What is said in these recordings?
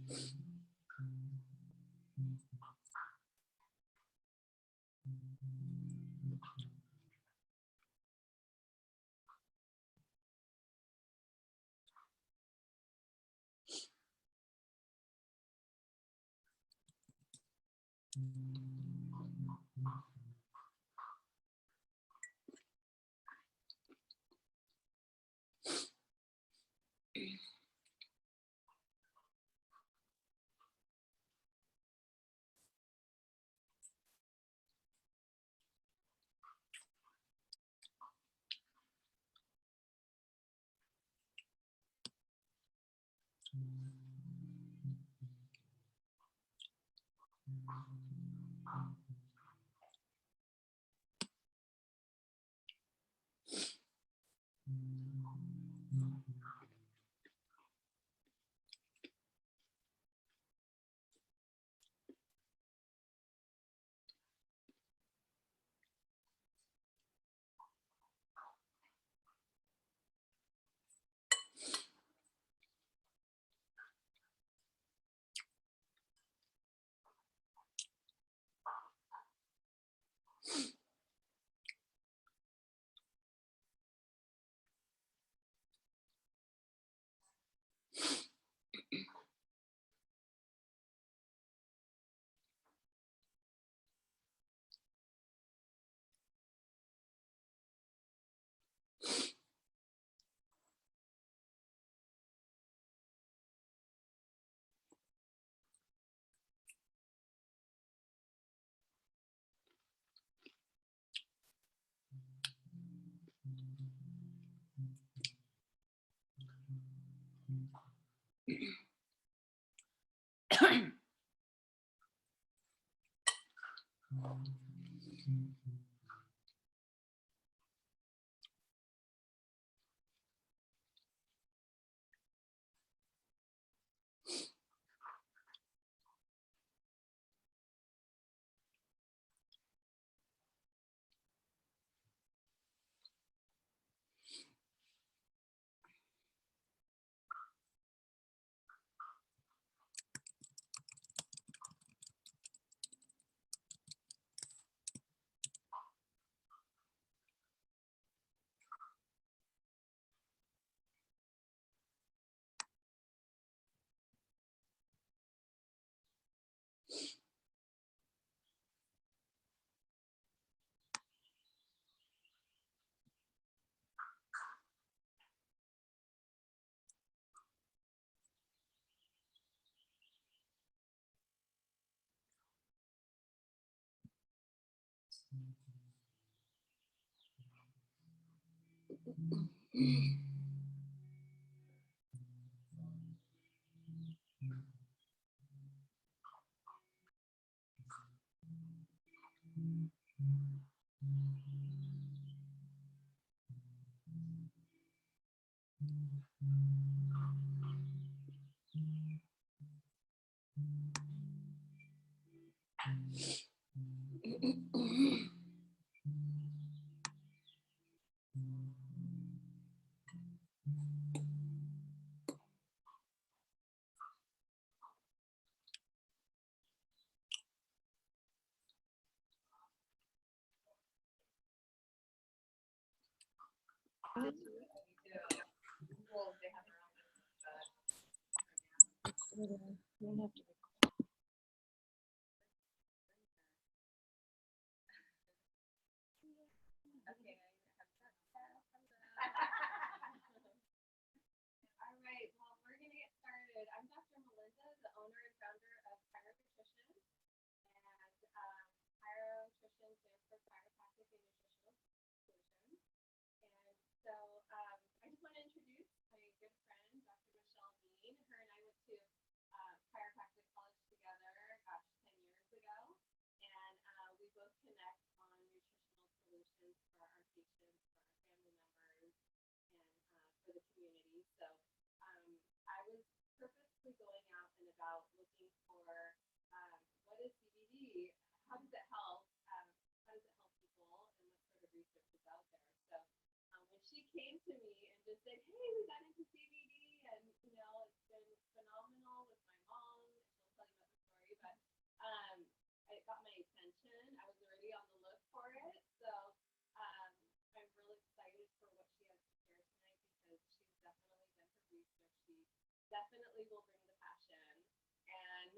All right, well, we're going to get started. I'm Dr. Melinda, the owner and founder of Chirotrition. And Chirotrition stands for Chiropractic and Nutritional Solutions. And so I just want to introduce my good friend, Dr. Michelle Bean. Her and I went to chiropractic college together, 10 years ago. And we both connect on nutritional solutions for our patients, for our family members, and for the community. So I was purposely going out and about looking for what is CBD, how does it help, how does it help people, and what sort of research is out there. So when she came to me and just said, hey, we got into CBD, and it's been phenomenal with my mom but it got my attention. I was already on the look for it, so I'm really excited for what she has to share tonight because she's definitely done her research. She definitely will bring the passion, and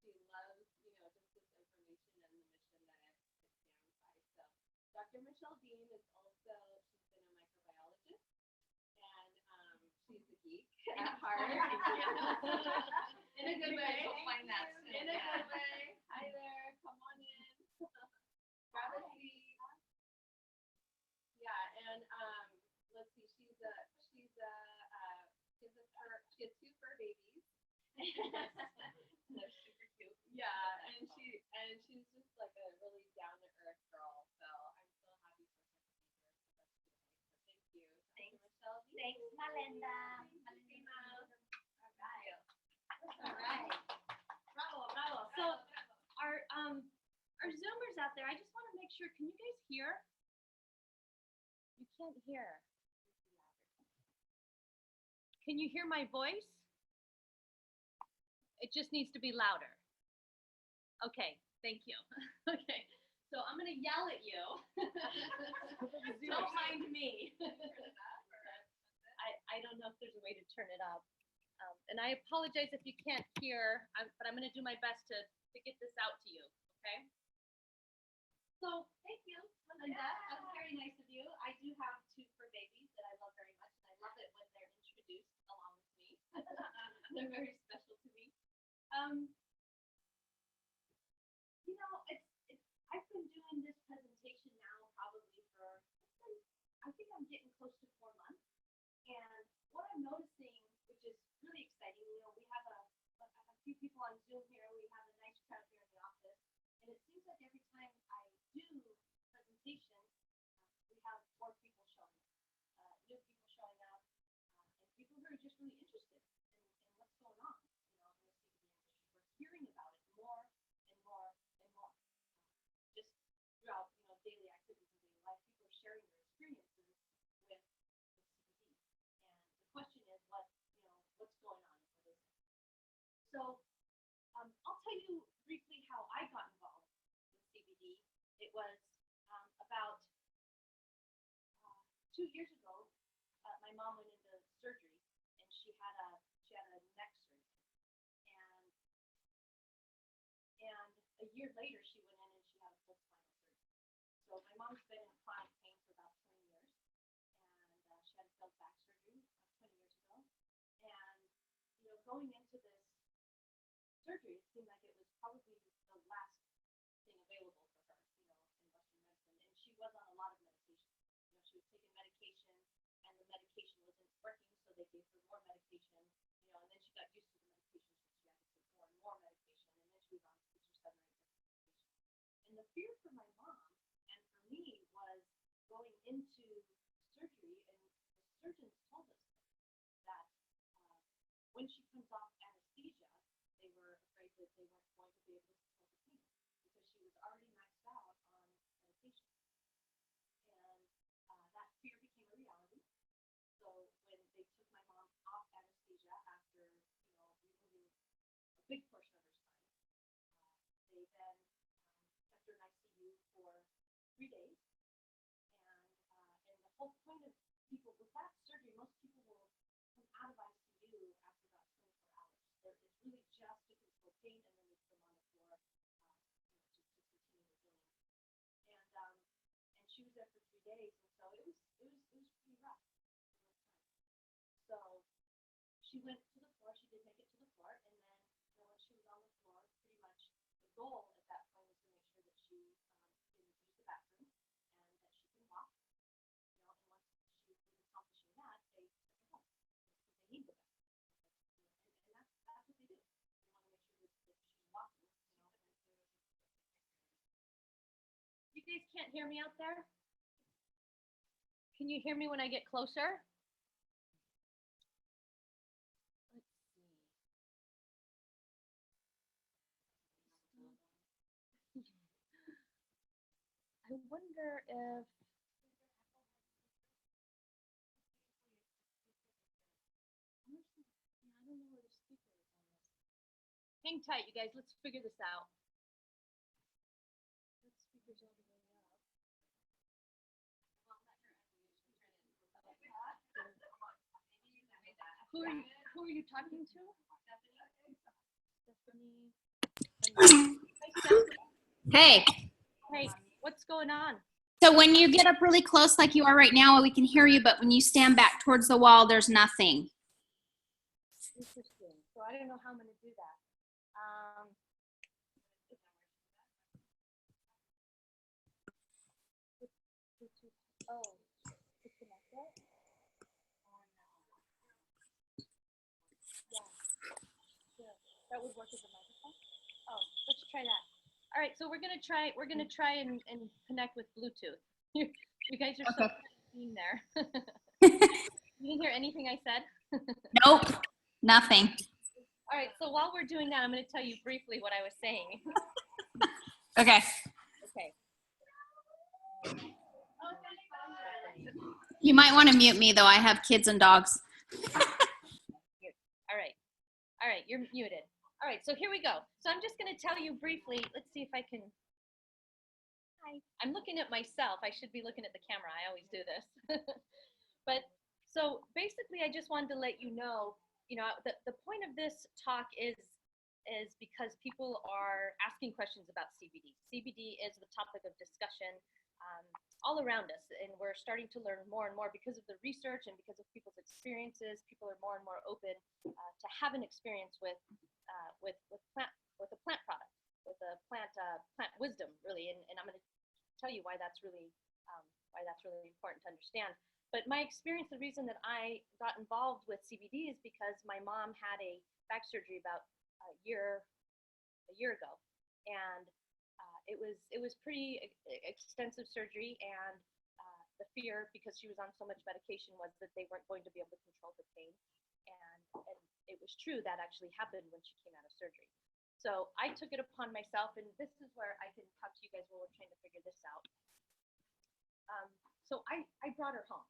she loves, just this information and the mission that it stands by. So Dr. Michelle Dean is also, she's been a microbiologist, and she's a geek at heart. In a good way. Find that soon. In a good way. Hi there. Come on in. Grab a seat. Yeah, and let's see. She has two fur babies. They're super cute. Yeah, and she's just like a really down to earth girl. So I'm so happy for her to be here. So thank you. Thanks. Dr. Michelle. Thanks, Melinda. All right. Bravo. So our Zoomers out there, I just want to make sure, can you guys hear? You can't hear. Can you hear my voice? It just needs to be louder. Okay, thank you. Okay, so I'm gonna yell at you. Don't mind me. I don't know if there's a way to turn it up. And I apologize if you can't hear, but I'm gonna do my best to get this out to you, okay? So, thank you, Melinda. That was very nice of you. I do have two fur babies that I love very much, and I love it when they're introduced along with me. They're very special to me. I've been doing this presentation now probably for, I think I'm getting close to 4 months. And what I'm noticing, which is really exciting, we have a few people on Zoom here. We have a nice crowd here in the office. And it seems like every time I do presentations, we have more people showing up, new people showing up, and people who are just really interested in what's going on, in the CBD industry. We're hearing about it more and more and more. Just throughout, daily activities and daily life, people are sharing their experiences with CBD. And the question is, what's going on? What is it? So I'll tell you briefly how I got involved with CBD. It was about 2 years ago. My mom went into surgery, and she had a neck surgery, and a year later she went in and she had a full spinal surgery. So my mom's been in chronic pain for about 20 years, and she had a failed back surgery 20 years ago. And going into this surgery, it seemed like it was probably the last thing available for her, in Western medicine. And she was on a lot of medication. She was taking medication, and the medication wasn't working, so they gave her more medication. And then she got used to the medication, so she had to take more and more medication. And then she was on 6 or 7 or 8 different medications. And the fear for my mom and for me was going into surgery, and the surgeons told us that when she comes off anesthesia, they were afraid that they weren't going to be able to control the pain because she was already maxed out on medication. And that fear became a reality. So when they took my mom off anesthesia after, removing a big portion of her spine, they then kept her in ICU for 3 days. And the whole point of people with that surgery, most people will come out of ICU after about 24 hours. It's really just to control pain, and then they put them on the floor, just to continue the healing. And she was there for 3 days, and so it was pretty rough. So she went to the floor. She did make it to the floor, and then when she was on the floor, pretty much the goal at that point was to make sure that she didn't use the bathroom and that she can walk. And once she was accomplishing that, they took her home because they need the bathroom. And that's what they do. They want to make sure that she's walking. You guys can't hear me out there? Can you hear me when I get closer? Let's see. I wonder if I don't know where the speaker is on this. hang tight, you guys. Let's figure this out. Who are you talking to? Stephanie. Hi, Stephanie. Hey, Hey, what's going on? so when you get up really close like you are right now, we can hear you, but when you stand back towards the wall, there's nothing. Interesting. So I don't know how I'm going to do that. Oh, disconnect it? Yeah. Sure. That would work as a microphone? Oh, let's try that. All right, so we're gonna try and connect with Bluetooth. You guys are so keen there. You didn't hear anything I said? Nope, nothing. All right, so while we're doing that, I'm gonna tell you briefly what I was saying. Okay. Okay. You might want to mute me though. I have kids and dogs. All right, you're muted. All right, so here we go. So I'm just gonna tell you briefly, let's see if I can, hi. I'm looking at myself. I should be looking at the camera. I always do this. But so basically I just wanted to let you know, the point of this talk is because people are asking questions about CBD. CBD is the topic of discussion all around us, and we're starting to learn more and more because of the research and because of people's experiences. People are more and more open to have an experience with a plant product, with a plant wisdom, really. And I'm going to tell you why that's really important to understand. But my experience, the reason that I got involved with CBD is because my mom had a back surgery about a year ago, and it was pretty extensive surgery, and the fear, because she was on so much medication, was that they weren't going to be able to control the pain, and it was true. That actually happened when she came out of surgery. So I took it upon myself, and this is where I can talk to you guys while we're trying to figure this out. So I brought her home.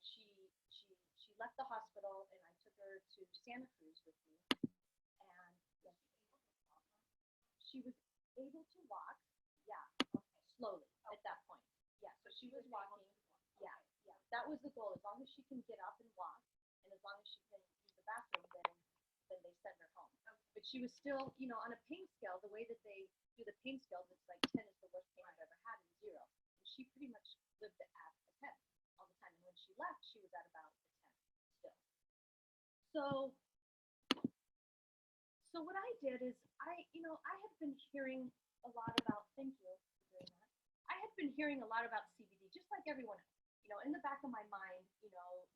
She left the hospital, and I took her to Santa Cruz with me, and she was able to walk, slowly at that point. Yeah, so she was walking. Yeah, that was the goal. As long as she can get up and walk, and as long as she can use the bathroom, then they send her home. But she was still, on a pain scale, the way that they do the pain scales, it's like 10 is the worst pain I've ever had, and 0. And she pretty much lived at a 10 all the time. And when she left, she was at about a 10 still. So what I did is I had been hearing a lot about, thank you for doing that. I had been hearing a lot about CBD, just like everyone else. In the back of my mind,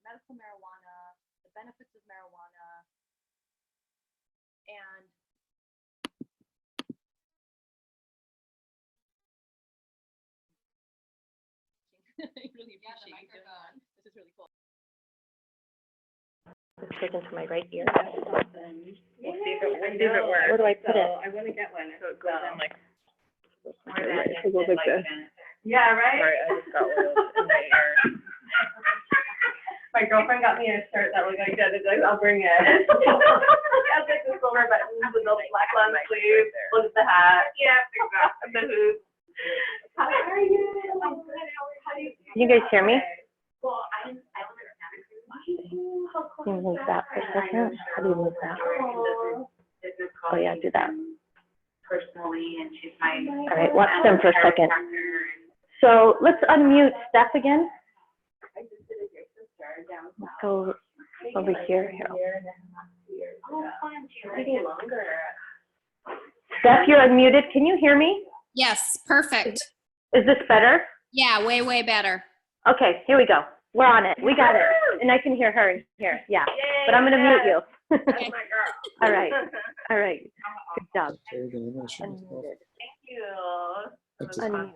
medical marijuana, the benefits of marijuana, and I really appreciate you doing that. This is really cool. It's taken to my right ear. We'll see if it works. Where do I put it? I want to get one. So it goes in like. It goes like this. Yeah, right? Sorry, I just got oil in my ear. My girlfriend got me a shirt that looked like that. It's like, I'll bring it. It has like the silver buttons and the black long sleeves. Look at the hat. Yeah, exactly. The hoop. How are you? I'm good. How do you? Can you guys hear me? Well, I live in Santa Cruz. Can you move that for a second? How do you move that? Oh yeah, do that. Personally, and she's my. All right, watch them for a second. So let's unmute Steph again. Let's go over here. Oh, fun. She's longer. Steph, you're unmuted. Can you hear me? Yes, perfect. Is this better? Yeah, way, way better. Okay, here we go. We're on it. We got it. And I can hear her in here. Yeah. But I'm going to mute you. Okay. All right. All right. Good job. Thank you. Unmute.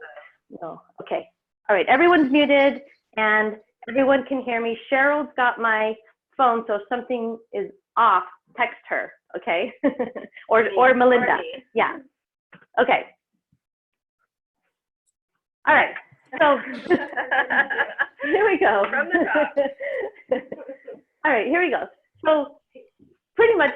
No. Okay. All right. Everyone's muted and everyone can hear me. Cheryl's got my phone, so if something is off, text her. Okay. or Melinda. Yeah. Okay. All right. So here we go. From the top. All right, here we go. So pretty much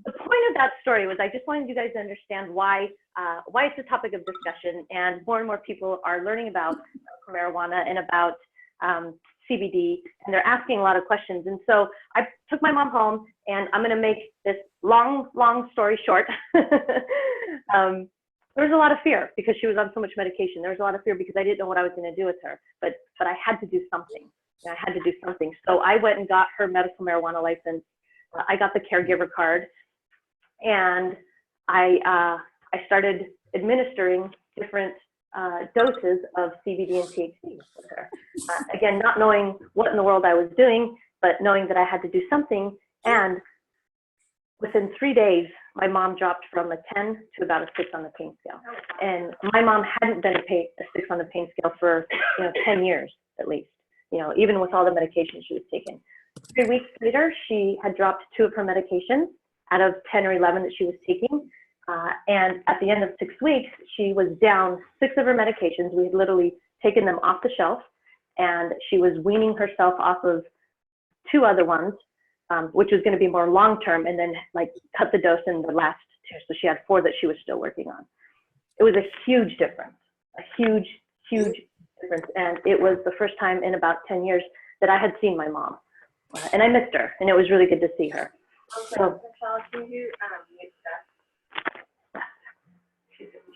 the point of that story was I just wanted you guys to understand why it's a topic of discussion, and more people are learning about marijuana and about CBD, and they're asking a lot of questions. And so I took my mom home, and I'm going to make this long story short. There was a lot of fear because she was on so much medication. There was a lot of fear because I didn't know what I was going to do with her, but I had to do something. I had to do something. So I went and got her medical marijuana license. I got the caregiver card, and I started administering different doses of CBD and THC with her. Again, not knowing what in the world I was doing, but knowing that I had to do something. And within 3 days, my mom dropped from a 10 to about a 6 on the pain scale. And my mom hadn't been a 6 on the pain scale for 10 years at least, even with all the medication she was taking. 3 weeks later, she had dropped 2 of her medications out of 10 or 11 that she was taking. And at the end of 6 weeks, she was down 6 of her medications. We had literally taken them off the shelf, and she was weaning herself off of 2 other ones, which was going to be more long-term, and then like cut the dose in the last 2. So she had 4 that she was still working on. It was a huge difference, a huge difference. And it was the first time in about 10 years that I had seen my mom. And I missed her, and it was really good to see her. So, Can you mute stuff?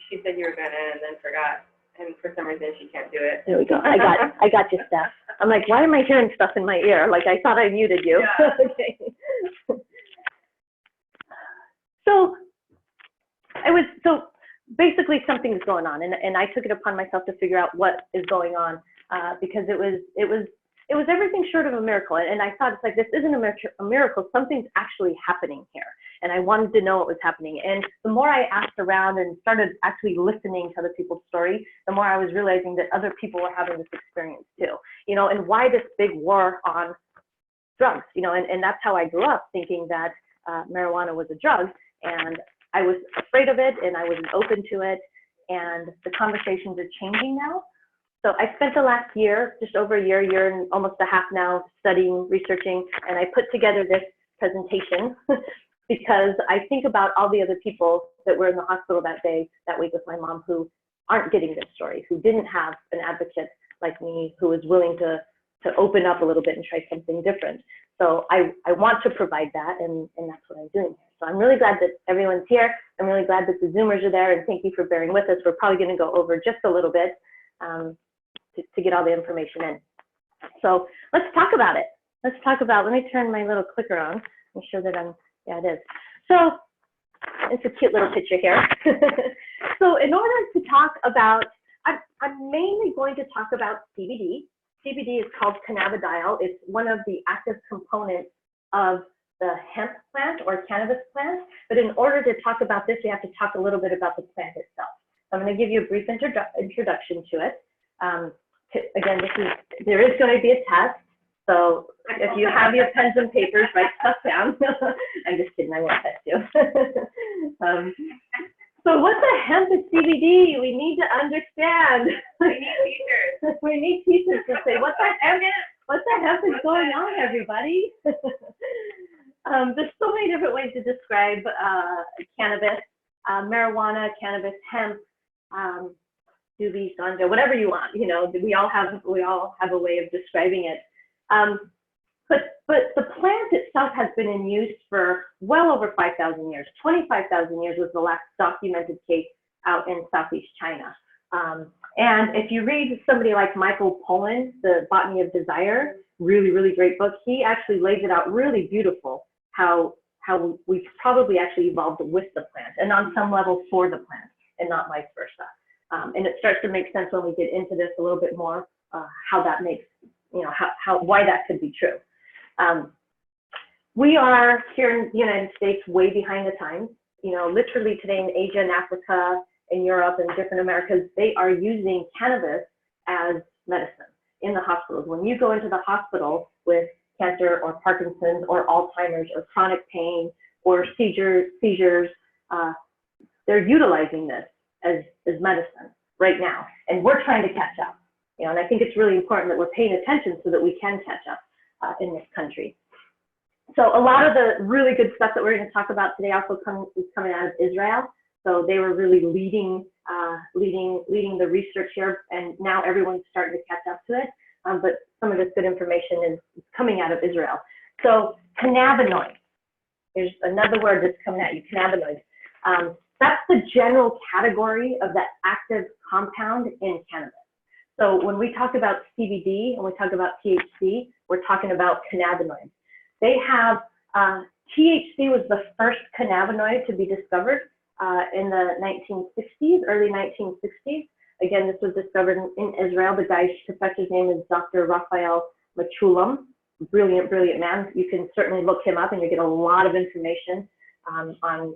She said you were gonna and then forgot, and for some reason she can't do it. there we go. I got you, Steph. I'm like, why am I hearing stuff in my ear? Like I thought I muted you. Yeah. Okay. So basically something's going on, and I took it upon myself to figure out what is going on, because it was everything short of a miracle. And I thought, it's like, this isn't a miracle, something's actually happening here. And I wanted to know what was happening. And the more I asked around and started actually listening to other people's stories, the more I was realizing that other people were having this experience too, and why this big war on drugs, and that's how I grew up, thinking that marijuana was a drug, and I was afraid of it, and I wasn't open to it, and the conversations are changing now. So I spent the last year, just over a year and almost a half now, studying, researching, and I put together this presentation because I think about all the other people that were in the hospital that week with my mom, who aren't getting this story, who didn't have an advocate like me, who was willing to open up a little bit and try something different. So I want to provide that, and that's what I'm doing here. So I'm really glad that everyone's here. I'm really glad that the Zoomers are there, and thank you for bearing with us. We're probably going to go over just a little bit to get all the information in. So let's talk about it. Let me turn my little clicker on. Make sure that yeah, it is. So it's a cute little picture here. So in order to talk about, I'm mainly going to talk about CBD. CBD is called cannabidiol. It's one of the active components of the hemp plant or cannabis plant. But in order to talk about this, we have to talk a little bit about the plant itself. So I'm going to give you a brief introduction to it. Again, there is going to be a test. So if you have your pens and papers, write stuff down. I'm just kidding, I won't test you. So what the hemp is CBD? We need to understand. We need teachers. We need teachers to say, what the hemp is going on, everybody? There's so many different ways to describe cannabis, marijuana, cannabis, hemp, doobies, ganja, whatever you want. We all have a way of describing it. But the plant itself has been in use for well over 5,000 years. 25,000 years was the last documented case out in Southeast China. And if you read somebody like Michael Pollan, The Botany of Desire, really, really great book, he actually lays it out really beautiful, how we've probably actually evolved with the plant, and on some level for the plant, and not vice versa. And it starts to make sense when we get into this a little bit more, how that makes, why that could be true. We are here in the United States way behind the times. Literally today in Asia and Africa, in Europe and different Americas, they are using cannabis as medicine in the hospitals. When you go into the hospital with cancer or Parkinson's or Alzheimer's or chronic pain or seizures, they're utilizing this as medicine right now. And we're trying to catch up. And I think it's really important that we're paying attention so that we can catch up in this country. So a lot of the really good stuff that we're going to talk about today also is coming out of Israel. So they were really leading the research here, and now everyone's starting to catch up to it. But some of this good information is coming out of Israel. So cannabinoids, there's another word that's coming at you, cannabinoids. That's the general category of that active compound in cannabis. So when we talk about CBD and we talk about THC, we're talking about cannabinoids. They have, THC was the first cannabinoid to be discovered in the 1960s, early 1960s. Again, this was discovered in Israel. The guy's professor's name is Dr. Raphael Mechoulam. Brilliant, brilliant man. You can certainly look him up and you get a lot of information on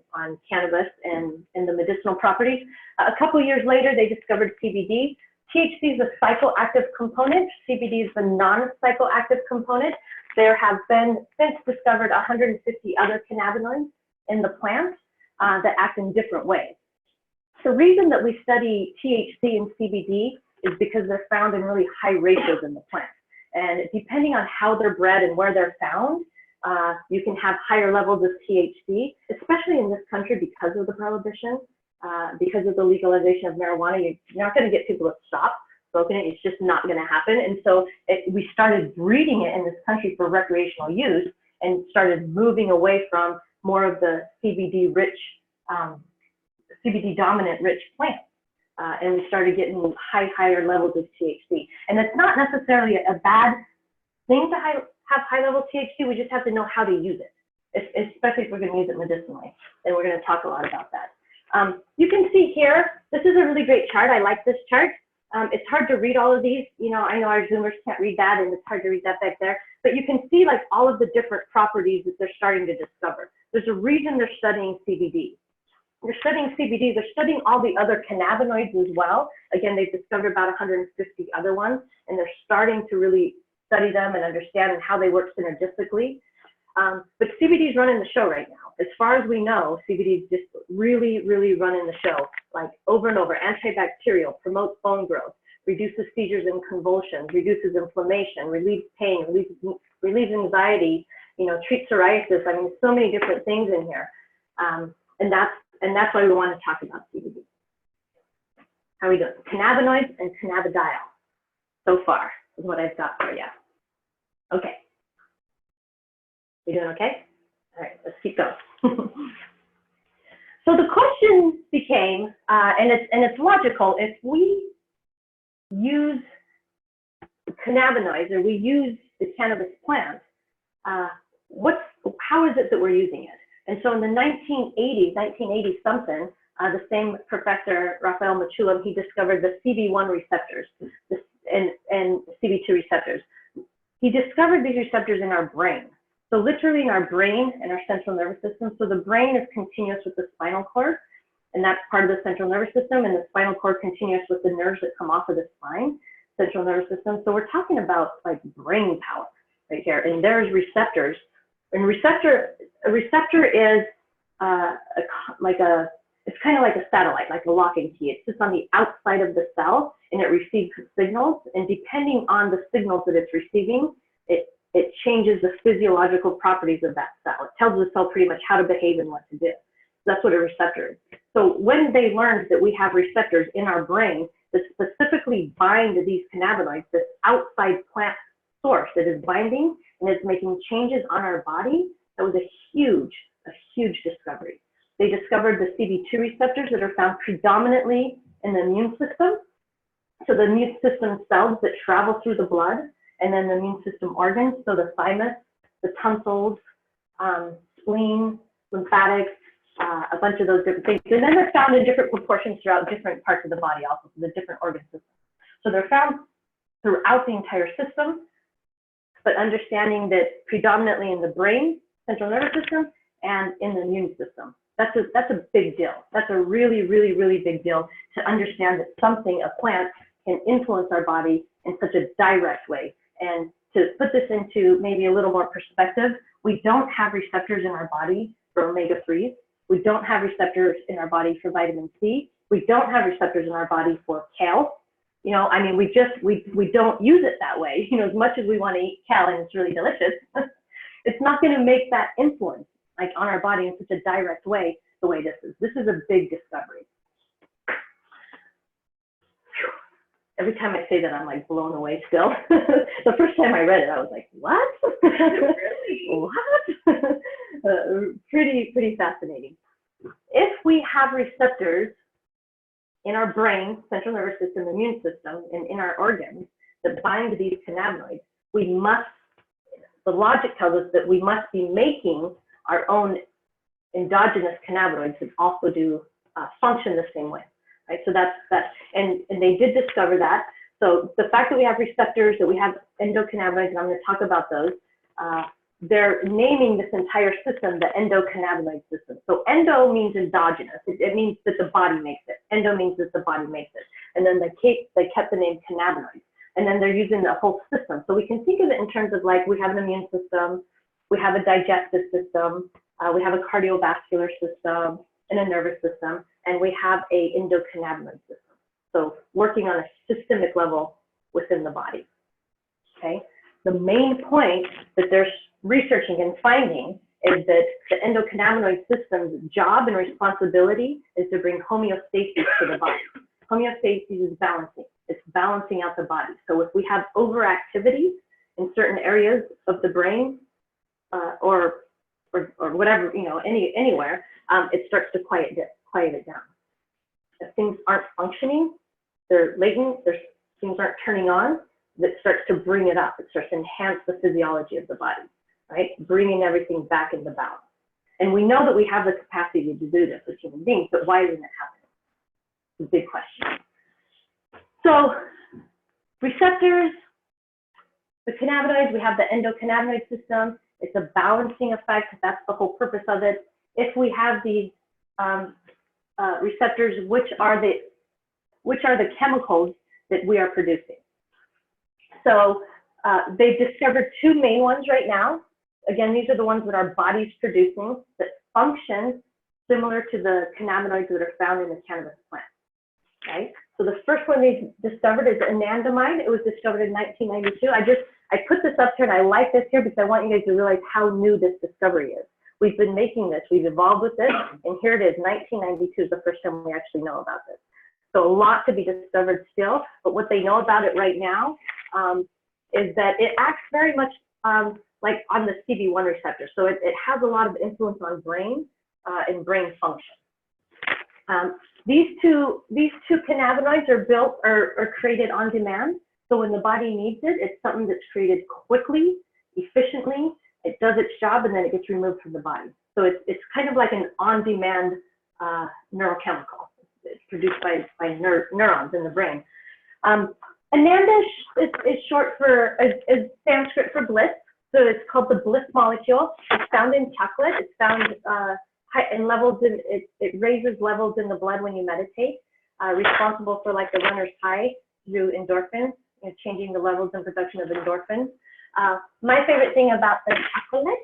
cannabis and the medicinal properties. A couple years later, they discovered CBD. THC is the psychoactive component. CBD is the non-psychoactive component. There have been since discovered 150 other cannabinoids in the plant that act in different ways. The reason that we study THC and CBD is because they're found in really high ratios in the plant. And depending on how they're bred and where they're found, you can have higher levels of THC, especially in this country because of the prohibition, because of the legalization of marijuana. You're not going to get people to stop smoking it. It's just not going to happen. And so we started breeding it in this country for recreational use and started moving away from more of the CBD-rich, CBD-dominant rich plants. And we started getting higher levels of THC. And it's not necessarily a bad thing to have high-level THC. We just have to know how to use it, especially if we're going to use it medicinally. And we're going to talk a lot about that. You can see here, this is a really great chart. I like this chart. It's hard to read all of these. You know, I know our Zoomers can't read that, and it's hard to read that back there. But you can see like all of the different properties that they're starting to discover. There's a reason they're studying CBD. They're studying CBD. They're studying all the other cannabinoids as well. Again, they've discovered about 150 other ones, and they're starting to really study them and understand how they work synergistically. But CBD is running the show right now. As far as we know, CBD is just really, really running the show, like over and over. Antibacterial, promotes bone growth, reduces seizures and convulsions, reduces inflammation, relieves pain, relieves anxiety, you know, treats psoriasis. I mean, so many different things in here. And that's why we want to talk about CBD. How are we doing? Cannabinoids and cannabidiol so far is what I've got for you. Okay. You doing okay? All right, let's keep going. So the question became, and it's logical, if we use cannabinoids or we use the cannabis plant, how is it that we're using it? And so in the 1980 something, the same professor, Raphael Mechoulam, he discovered the CB1 receptors and CB2 receptors. He discovered these receptors in our brain. So literally in our brain and our central nervous system. So the brain is continuous with the spinal cord, and that's part of the central nervous system, and the spinal cord continuous with the nerves that come off of the spine, central nervous system. So we're talking about like brain power right here, and there's receptors. And a receptor is it's kind of like a satellite, like a locking key. It's just on the outside of the cell, and it receives signals, and depending on the signals that it's receiving, it changes the physiological properties of that cell. It tells the cell pretty much how to behave and what to do. That's what a receptor is. So when they learned that we have receptors in our brain that specifically bind to these cannabinoids, this outside plant source that is binding and is making changes on our body, that was a huge discovery. They discovered the CB2 receptors that are found predominantly in the immune system. So the immune system cells that travel through the blood, and then the immune system organs, so the thymus, the tonsils, spleen, lymphatics, a bunch of those different things. And then they're found in different proportions throughout different parts of the body also, so the different organ systems. So they're found throughout the entire system, but understanding that predominantly in the brain, central nervous system, and in the immune system. That's a big deal. That's a really, really, really big deal to understand that something, a plant, can influence our body in such a direct way. And to put this into maybe a little more perspective, we don't have receptors in our body for omega-3s. We don't have receptors in our body for vitamin C. We don't have receptors in our body for kale. You know, I mean, we don't use it that way. You know, as much as we want to eat kale and it's really delicious, it's not going to make that influence like on our body in such a direct way the way this is. This is a big discovery. Every time I say that, I'm like blown away still. The first time I read it, I was like, what? Really? What? Pretty fascinating. If we have receptors in our brain, central nervous system, immune system, and in our organs that bind to these cannabinoids, we must, the logic tells us that we must be making our own endogenous cannabinoids that also do function the same way. Right, so that's and they did discover that. So the fact that we have receptors, that we have endocannabinoids, and I'm going to talk about those, they're naming this entire system the endocannabinoid system. So endo means endogenous. It means that the body makes it. Endo means that the body makes it. And then they kept the name cannabinoids. And then they're using the whole system. So we can think of it in terms of like we have an immune system, we have a digestive system, we have a cardiovascular system, and a nervous system, and we have a endocannabinoid system. So working on a systemic level within the body, okay? The main point that they're researching and finding is that the endocannabinoid system's job and responsibility is to bring homeostasis to the body. Homeostasis is balancing. It's balancing out the body. So if we have overactivity in certain areas of the brain or whatever, you know, anywhere, it starts to quiet it down. If things aren't functioning, they're latent, things aren't turning on, that starts to bring it up. It starts to enhance the physiology of the body, right? Bringing everything back into balance. And we know that we have the capacity to do this as human beings, but why isn't it happening? It's a big question. So receptors, the cannabinoids, we have the endocannabinoid system. It's a balancing effect. That's the whole purpose of it. If we have these receptors, which are the chemicals that we are producing? So they've discovered two main ones right now. Again, these are the ones that our body's producing that function similar to the cannabinoids that are found in the cannabis plant. Okay? So the first one they discovered is anandamide. It was discovered in 1992. I put this up here and I like this here because I want you guys to realize how new this discovery is. We've been making this, we've evolved with this, and here it is, 1992 is the first time we actually know about this. So a lot to be discovered still, but what they know about it right now is that it acts very much like on the CB1 receptor. So it has a lot of influence on brain and brain function. These two cannabinoids are created on demand. So when the body needs it, it's something that's created quickly, efficiently. It does its job, and then it gets removed from the body. So it's kind of like an on-demand neurochemical. It's produced by neurons in the brain. Ananda is short for, is Sanskrit for bliss. So it's called the bliss molecule. It's found in chocolate. It's found high in levels in, it raises levels in the blood when you meditate, responsible for like the runner's high through endorphins, you know, changing the levels and production of endorphins. My favorite thing about the chocolate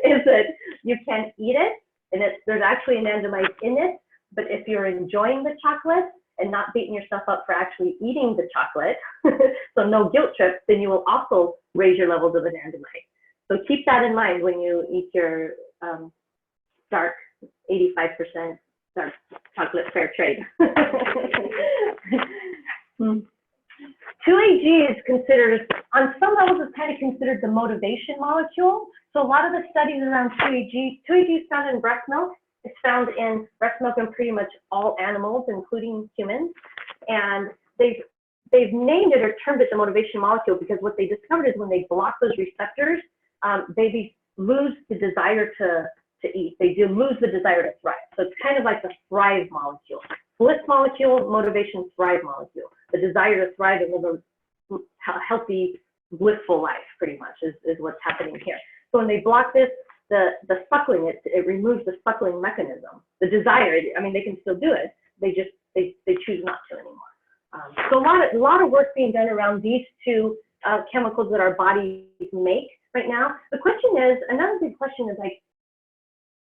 is that you can eat it, and there's actually anandamide in it, but if you're enjoying the chocolate and not beating yourself up for actually eating the chocolate, so no guilt trip, then you will also raise your levels of anandamide. So keep that in mind when you eat your dark 85% dark chocolate fair trade. 2-AG is considered, on some levels, it's kind of considered the motivation molecule. So a lot of the studies around 2-AG is found in breast milk. It's found in breast milk in pretty much all animals, including humans. And they've named it or termed it the motivation molecule because what they discovered is when they block those receptors, babies lose the desire to eat. They do lose the desire to thrive. So it's kind of like the thrive molecule. Bliss molecule, motivation, thrive molecule. The desire to thrive and live a healthy, blissful life, pretty much, is what's happening here. So when they block this, the suckling, it removes the suckling mechanism. The desire, I mean, they can still do it. They choose not to anymore. So a lot of work being done around these two chemicals that our bodies make right now. The question is, another big question is like,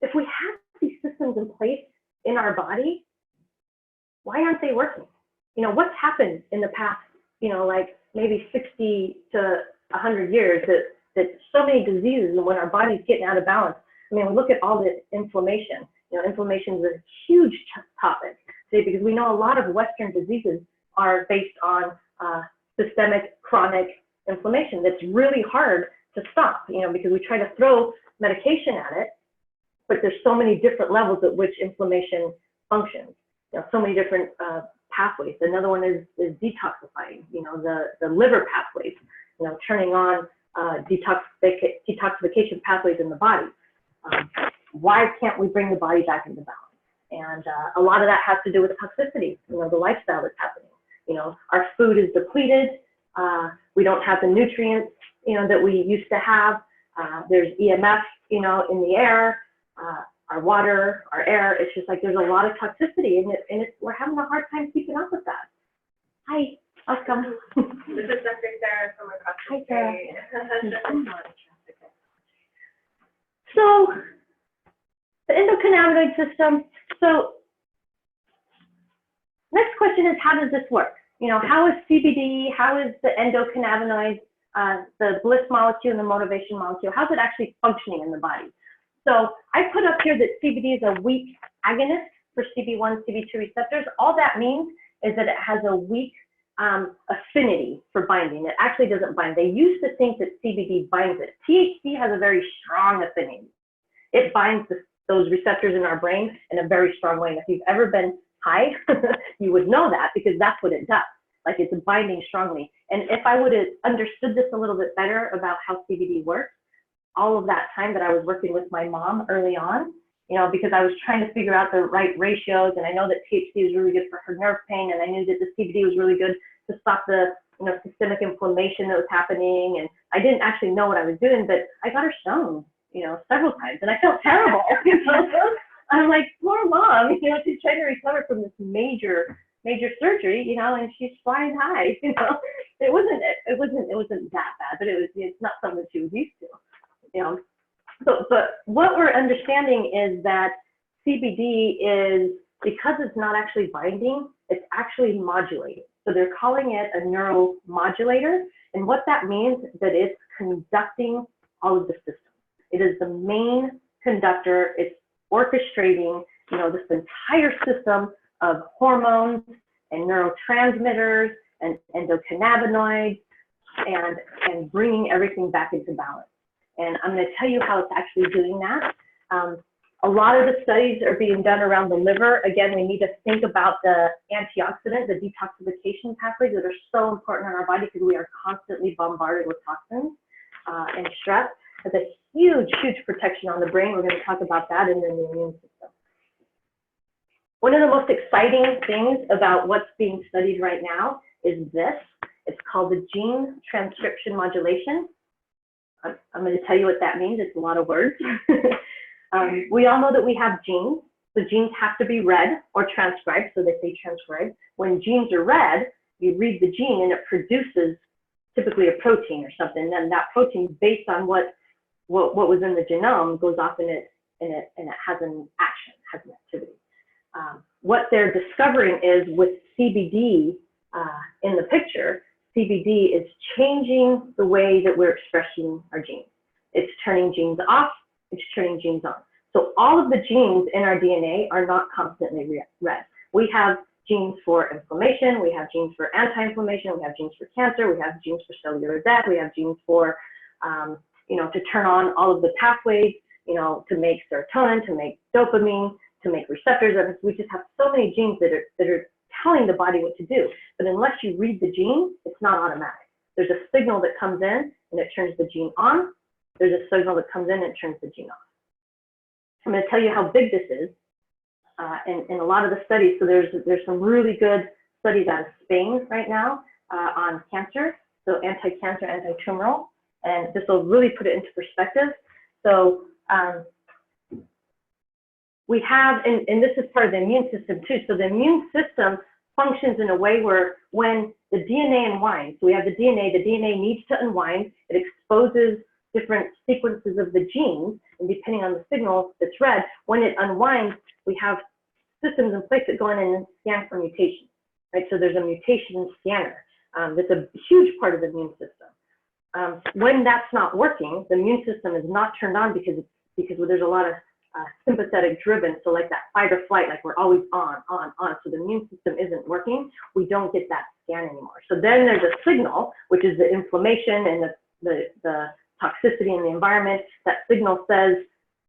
if we have these systems in place in our body, why aren't they working? You know, what's happened in the past, you know, like maybe 60 to 100 years that that so many diseases, and when our body's getting out of balance, I mean, look at all the inflammation. You know, inflammation is a huge topic today because we know a lot of Western diseases are based on systemic chronic inflammation that's really hard to stop, you know, because we try to throw medication at it, but there's so many different levels at which inflammation functions. You know, so many different pathways. Another one is detoxifying, you know, the liver pathways, you know, turning on detoxification pathways in the body. Why can't we bring the body back into balance? And a lot of that has to do with toxicity, you know, the lifestyle that's happening. You know, our food is depleted. We don't have the nutrients, you know, that we used to have. There's EMF, you know, in the air, our water, our air. It's just like there's a lot of toxicity, and we're having a hard time keeping up with that. Hi, welcome. This is Dr. Sarah from across the street. So, the endocannabinoid system. So, next question is, how does this work? You know, how is CBD, how is the endocannabinoid, the bliss molecule and the motivation molecule, how's it actually functioning in the body? So I put up here that CBD is a weak agonist for CB1, CB2 receptors. All that means is that it has a weak affinity for binding. It actually doesn't bind. They used to think that CBD binds it. THC has a very strong affinity. It binds those receptors in our brain in a very strong way. And if you've ever been high, you would know that because that's what it does. Like it's binding strongly. And if I would have understood this a little bit better about how CBD works, all of that time that I was working with my mom early on, you know, because I was trying to figure out the right ratios, and I know that THC is really good for her nerve pain, and I knew that the CBD was really good to stop the, you know, systemic inflammation that was happening. And I didn't actually know what I was doing, but I got her stoned, you know, several times, and I felt terrible. You know? I'm like, poor mom, you know, she's trying to recover from this major surgery, you know, and she's flying high, you know. It wasn't that bad, but it's not something she was used to, you know. So, but what we're understanding is that CBD is, because it's not actually binding, it's actually modulating. So they're calling it a neuromodulator, and what that means is that it's conducting all of the systems. It is the main conductor. It's orchestrating, you know, this entire system of hormones and neurotransmitters and endocannabinoids and bringing everything back into balance. And I'm going to tell you how it's actually doing that. A lot of the studies are being done around the liver. Again, we need to think about the antioxidant, the detoxification pathways that are so important in our body because we are constantly bombarded with toxins and stress. Has a huge protection on the brain. We're going to talk about that in the immune system. One of the most exciting things about what's being studied right now is this. It's called the gene transcription modulation. I'm going to tell you what that means. It's a lot of words. We all know that we have genes. The genes have to be read or transcribed, so they say transcribed. When genes are read, you read the gene and it produces typically a protein or something. And then that protein, based on what was in the genome, goes off and it has an action, has an activity. What they're discovering is with CBD in the picture, CBD is changing the way that we're expressing our genes. It's turning genes off, it's turning genes on. So all of the genes in our DNA are not constantly read. We have genes for inflammation, we have genes for anti-inflammation, we have genes for cancer, we have genes for cellular death, we have genes for, you know, to turn on all of the pathways, you know, to make serotonin, to make dopamine, to make receptors. And we just have so many genes that are telling the body what to do. But unless you read the gene, it's not automatic. There's a signal that comes in and it turns the gene on. There's a signal that comes in and it turns the gene off. I'm going to tell you how big this is in a lot of the studies. So there's some really good studies out of Spain right now on cancer. So anti-cancer, anti-tumoral. And this will really put it into perspective. So we have, and this is part of the immune system too. So the immune system functions in a way where when the DNA unwinds, so we have the DNA needs to unwind, it exposes different sequences of the genes, and depending on the signal that's read, when it unwinds, we have systems in place that go in and scan for mutations, right? So there's a mutation scanner. That's a huge part of the immune system. when that's not working, the immune system is not turned on because there's a lot of sympathetic driven. So like that fight or flight, like we're always on. So the immune system isn't working. We don't get that scan anymore. So then there's a signal, which is the inflammation and the toxicity in the environment. That signal says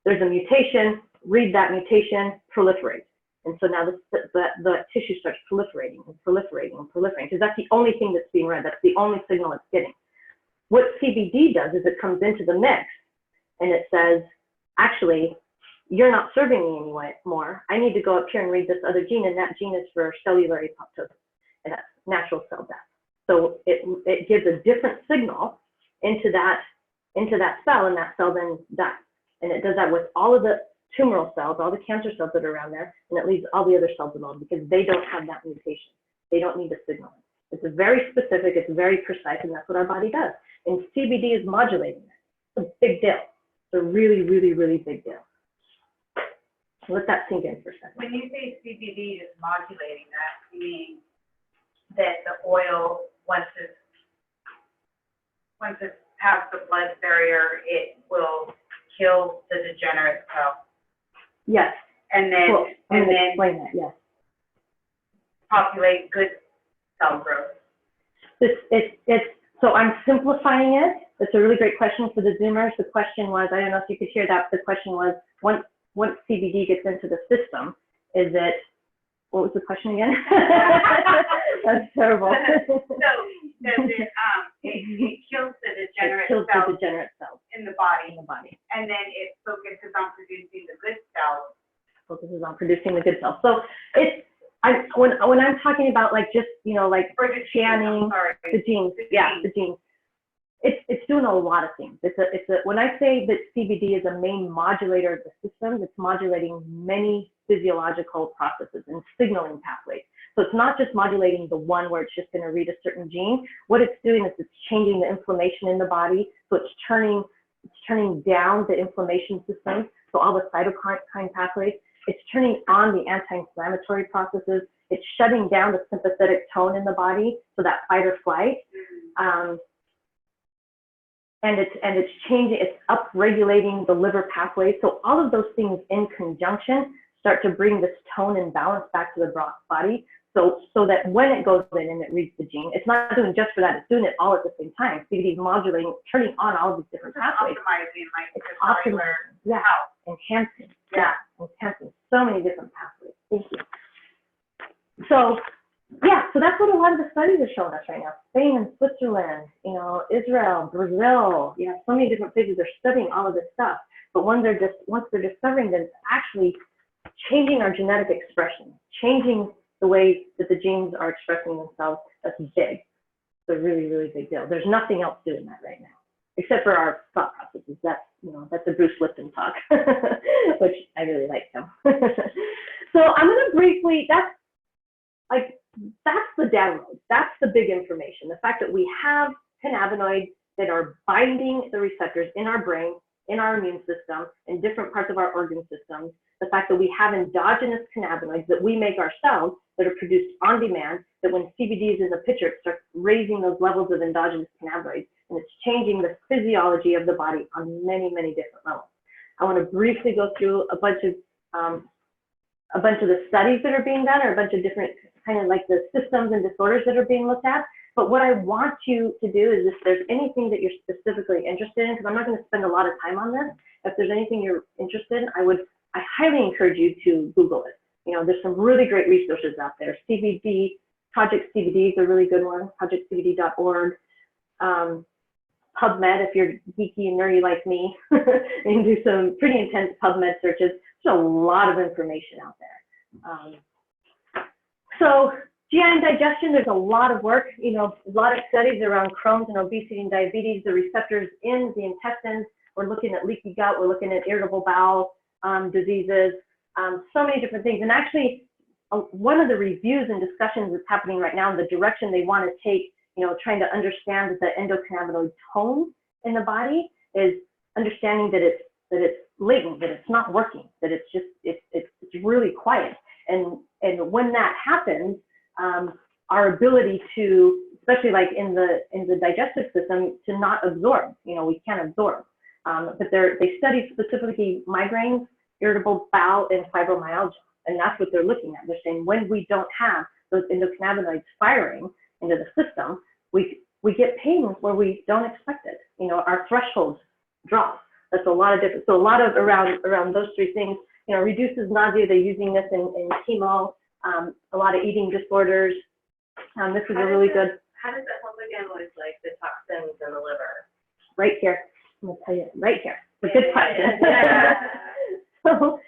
there's a mutation, read that mutation, proliferate. And so now the tissue starts proliferating because that's the only thing that's being read. That's the only signal it's getting. What CBD does is it comes into the mix and it says, actually, you're not serving me anymore. I need to go up here and read this other gene, and that gene is for cellular apoptosis, and that's natural cell death. So it gives a different signal into that cell, and that cell then dies. And it does that with all of the tumoral cells, all the cancer cells that are around there, and it leaves all the other cells alone because they don't have that mutation. They don't need the signaling. It's very specific, it's very precise, and that's what our body does. And CBD is modulating it. It's a big deal. It's a really, really, really big deal. Let that sink in for a second. When you say CBD is modulating that, you mean that the oil, once it past the blood barrier, it will kill the degenerate cell. Yes. And then, Cool. and then explain that, yes. populate good cell growth. So I'm simplifying it. It's a really great question for the Zoomers. The question was, I don't know if you could hear that, but the question was, once CBD gets into the system, is it, what was the question again? That's terrible. So does it kills the degenerate It kills cells the degenerate cells in the body, in the body. and then it focuses on producing the good cells. Focuses on producing the good cells. So when I'm talking about like just, like Or the scanning the genes, the genes. It's doing a lot of things. When I say that CBD is a main modulator of the system, it's modulating many physiological processes and signaling pathways. So it's not just modulating the one where it's just going to read a certain gene. What it's doing is it's changing the inflammation in the body. So it's turning down the inflammation system. So all the cytokine pathways. It's turning on the anti-inflammatory processes. It's shutting down the sympathetic tone in the body, so that fight or flight. And it's changing, it's up-regulating the liver pathways. So all of those things in conjunction start to bring this tone and balance back to the body. So that when it goes in and it reads the gene, it's not doing just for that, it's doing it all at the same time. CBD is modulating, turning on all of these different pathways. Optimizing like It's the cellular health. enhancing. Yeah. Enhancing so many different pathways. Thank you. So that's what a lot of the studies are showing us right now. Spain and Switzerland, Israel, Brazil, so many different places are studying all of this stuff. But once they're discovering that it's actually changing our genetic expression, changing the way that the genes are expressing themselves, that's big. It's a really, really big deal. There's nothing else doing that right now, except for our thought processes. That's a Bruce Lipton talk, which I really like him. So I'm going to briefly, that's the download. That's the big information. The fact that we have cannabinoids that are binding the receptors in our brain, in our immune system, in different parts of our organ systems. The fact that we have endogenous cannabinoids that we make ourselves that are produced on demand, that when CBD is in the picture, it starts raising those levels of endogenous cannabinoids, and it's changing the physiology of the body on many, many different levels. I want to briefly go through a bunch of the studies that are being done, or a bunch of different kind of like the systems and disorders that are being looked at. But what I want you to do is, if there's anything that you're specifically interested in, because I'm not going to spend a lot of time on this, if there's anything you're interested in, I highly encourage you to Google it. There's some really great resources out there. CBD, Project CBD is a really good one, projectcbd.org. PubMed, if you're geeky and nerdy like me, and do some pretty intense PubMed searches. There's a lot of information out there. So GI and digestion, there's a lot of work, a lot of studies around Crohn's and obesity and diabetes, the receptors in the intestines. We're looking at leaky gut, we're looking at irritable bowel diseases, so many different things. And actually, one of the reviews and discussions that's happening right now in the direction they want to take, trying to understand the endocannabinoid tone in the body, is understanding that it's latent, that it's not working, that it's really quiet. And when that happens, our ability to especially like in the digestive system, to not absorb. You know, we can't absorb. But they study specifically migraines, irritable bowel, and fibromyalgia, and that's what they're looking at. They're saying when we don't have those endocannabinoids firing into the system, we get pain where we don't expect it. You know, our thresholds drop. That's a lot of different. So a lot of around those three things. You know, reduces nausea. They're using this in chemo. A lot of eating disorders. This is a really good. How does that help again with like the toxins in the liver? Right here. I'm gonna tell you right here. It's a good question. Yeah. So,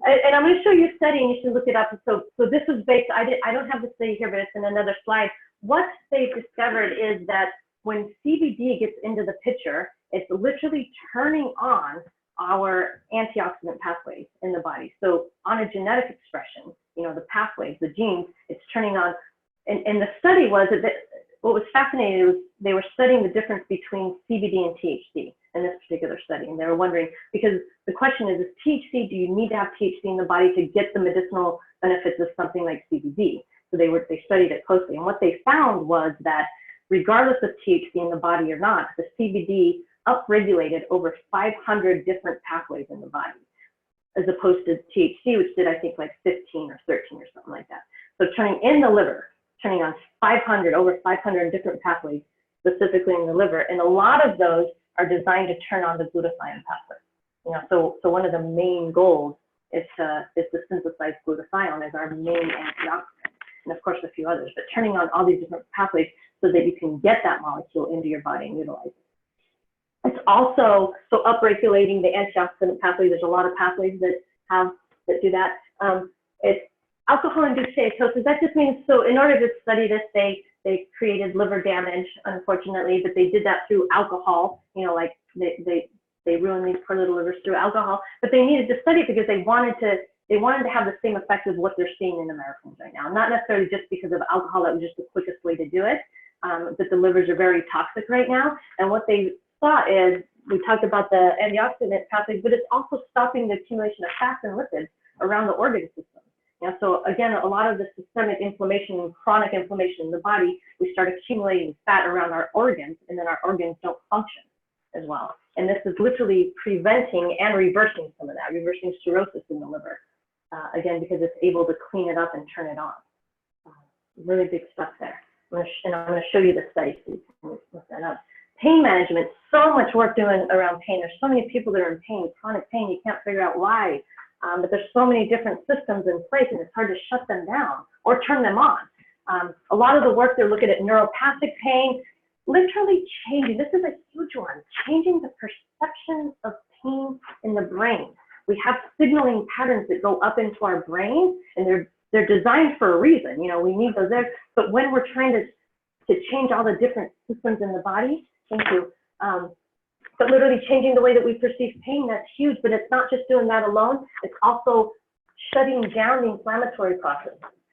and I'm going to show you a study, and you should look it up. So this was based. I don't have the study here, but it's in another slide. What they've discovered is that when CBD gets into the picture, it's literally turning on our antioxidant pathways in the body. So on a genetic expression, you know, the pathways, the genes, it's turning on. And the study was that what was fascinating was they were studying the difference between CBD and THC in this particular study. And they were wondering, because the question is THC, do you need to have THC in the body to get the medicinal benefits of something like CBD? So they studied it closely. And what they found was that regardless of THC in the body or not, the CBD upregulated over 500 different pathways in the body, as opposed to THC, which did, I think, like 15 or 13 or something like that. So turning in the liver, turning on over 500 different pathways, specifically in the liver. And a lot of those are designed to turn on the glutathione pathway. You know, so one of the main goals is to synthesize glutathione as our main antioxidant, and of course a few others, but turning on all these different pathways so that you can get that molecule into your body and utilize it. It's also so upregulating the antioxidant pathway. There's a lot of pathways that do that. It's alcohol-induced steatosis. That just means, so in order to study this, they created liver damage, unfortunately, but they did that through alcohol. You know, like they ruined these poor little livers through alcohol. But they needed to study it because they wanted to have the same effect as what they're seeing in Americans right now. Not necessarily just because of alcohol, that was just the quickest way to do it. But the livers are very toxic right now. And what they saw is, we talked about the antioxidant pathway, but it's also stopping the accumulation of fats and lipids around the organ system. Yeah, so again, a lot of the systemic inflammation and chronic inflammation in the body, we start accumulating fat around our organs, and then our organs don't function as well. And this is literally preventing and reversing some of that, reversing cirrhosis in the liver, again, because it's able to clean it up and turn it on. Really big stuff there. I'm going to show you the study so you can look that up. Pain management, so much work doing around pain. There's so many people that are in pain, chronic pain, you can't figure out why. But there's so many different systems in place, and it's hard to shut them down or turn them on. A lot of the work they're looking at neuropathic pain, literally changing, this is a huge one, changing the perception of pain in the brain. We have signaling patterns that go up into our brain, and they're designed for a reason. You know, we need those there. But when we're trying to change all the different systems in the body, thank you. But literally changing the way that we perceive pain, that's huge. But it's not just doing that alone. It's also shutting down the inflammatory process.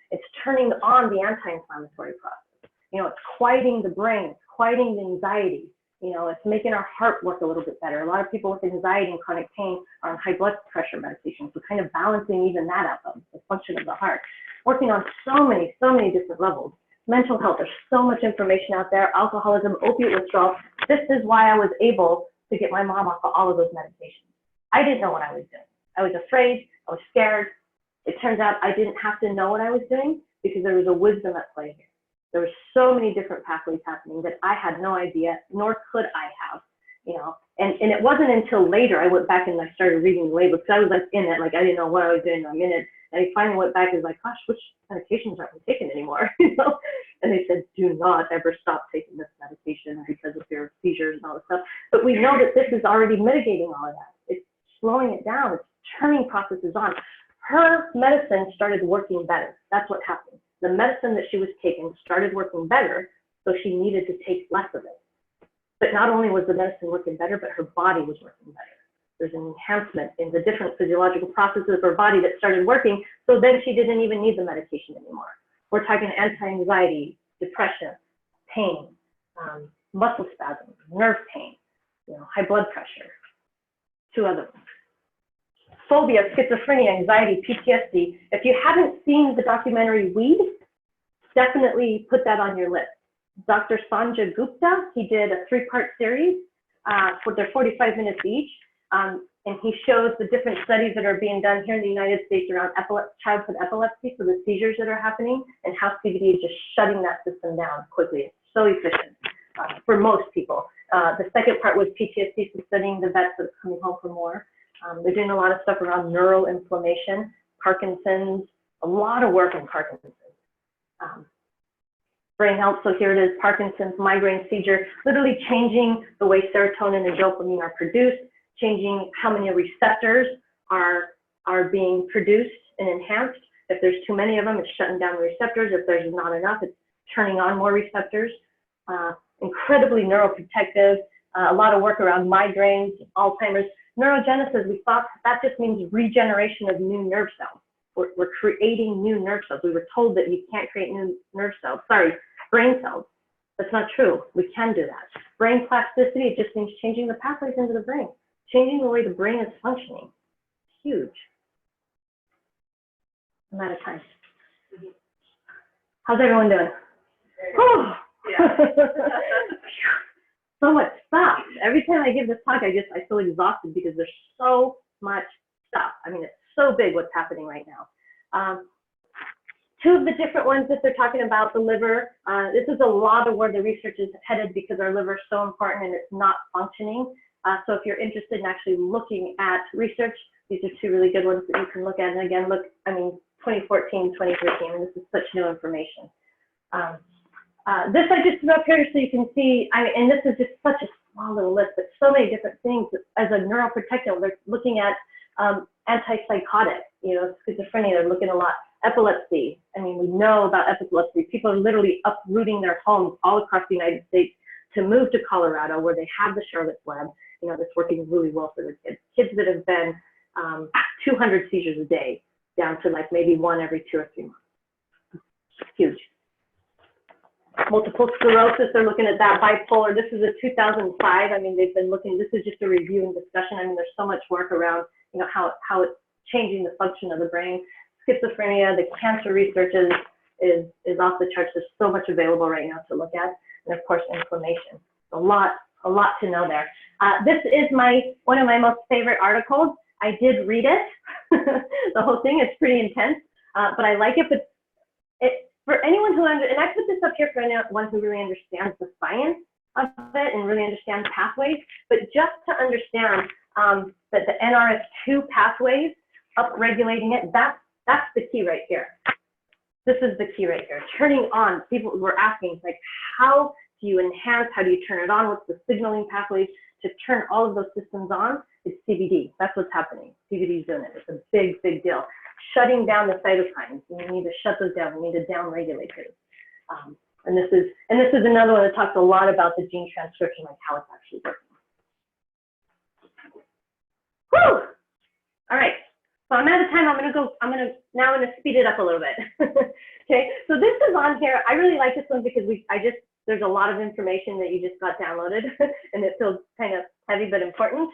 It's turning on the anti-inflammatory process. You know, it's quieting the brain, it's quieting the anxiety. You know, it's making our heart work a little bit better. A lot of people with anxiety and chronic pain are on high blood pressure medication. So kind of balancing even that out, the function of the heart. Working on so many different levels. Mental health, there's so much information out there. Alcoholism, opiate withdrawal. This is why I was able to get my mom off of all of those medications. I didn't know what I was doing. I was afraid, I was scared. It turns out I didn't have to know what I was doing because there was a wisdom at play here. There were so many different pathways happening that I had no idea, nor could I have, you know. And it wasn't until later I went back and I started reading the labels, because I was like in it, like I didn't know what I was doing. I'm in it. And I finally went back and was like, gosh, which medications aren't we taking anymore? You know? And they said, do not ever stop taking this medication because of your seizures and all this stuff. But we know that this is already mitigating all of that. It's slowing it down. It's turning processes on. Her medicine started working better. That's what happened. The medicine that she was taking started working better, so she needed to take less of it. But not only was the medicine working better, but her body was working better. There's an enhancement in the different physiological processes of her body that started working, so then she didn't even need the medication anymore. We're talking anti-anxiety, depression, pain, muscle spasms, nerve pain, you know, high blood pressure, two other ones. Phobia, schizophrenia, anxiety, PTSD. If you haven't seen the documentary Weed, definitely put that on your list. Dr. Sanjay Gupta. He did a 3-part series for their 45 minutes each. And he shows the different studies that are being done here in the United States around childhood epilepsy, so the seizures that are happening, and how CBD is just shutting that system down quickly. It's so efficient for most people. The second part was PTSD, so studying the vets that are coming home from war. They're doing a lot of stuff around neural inflammation, Parkinson's, a lot of work in Parkinson's. Brain health, so here it is, Parkinson's, migraine, seizure, literally changing the way serotonin and dopamine are produced, changing how many receptors are being produced and enhanced. If there's too many of them, it's shutting down the receptors. If there's not enough, it's turning on more receptors. Incredibly neuroprotective, a lot of work around migraines, Alzheimer's. Neurogenesis, we thought that just means regeneration of new nerve cells. We're creating new nerve cells. We were told that you can't create new nerve cells, sorry, brain cells. That's not true. We can do that. Brain plasticity, it just means changing the pathways into the brain, changing the way the brain is functioning. Huge. I'm out of time. How's everyone doing? Whew. Yeah. So much stuff. Every time I give this talk, I feel exhausted because there's so much stuff. I mean, it's so big what's happening right now. Two of the different ones that they're talking about, the liver, this is a lot of where the research is headed because our liver is so important and it's not functioning. So if you're interested in actually looking at research, these are two really good ones that you can look at. And again, look, I mean, 2014, 2013, and this is such new information. This I just threw up here so you can see, and this is just such a small little list, but so many different things. As a neuroprotectant, they're looking at antipsychotic, schizophrenia, they're looking a lot. Epilepsy, I mean, we know about epilepsy. People are literally uprooting their homes all across the United States to move to Colorado where they have the Charlotte's Lab, that's working really well for their kids. Kids that have been 200 seizures a day down to like maybe one every 2 or 3 months. Huge. Multiple sclerosis, they're looking at that. Bipolar, this is a 2005. I mean, they've been looking, this is just a review and discussion. I mean, there's so much work around, how it's changing the function of the brain. Schizophrenia, the cancer research is off the charts. There's so much available right now to look at. And of course, inflammation. A lot to know there. This is one of my most favorite articles. I did read it, the whole thing. It's pretty intense, but I like it. But for anyone who, and I put this up here for anyone who really understands the science of it and really understands pathways, but just to understand that the NRF2 pathways, upregulating it, that's the key right here. This is the key right here. Turning on, people were asking, like, how do you enhance, how do you turn it on? What's the signaling pathways to turn all of those systems on? It's CBD. That's what's happening. CBD is doing it. It's a big, big deal. Shutting down the cytokines. You need to shut those down. You need to down-regulate those. And this is another one that talks a lot about the gene transcription, like how it's actually working. Whew! All right. So I'm out of time. I'm gonna speed it up a little bit. Okay. So this is on here. I really like this one because there's a lot of information that you just got downloaded and it feels kind of heavy but important.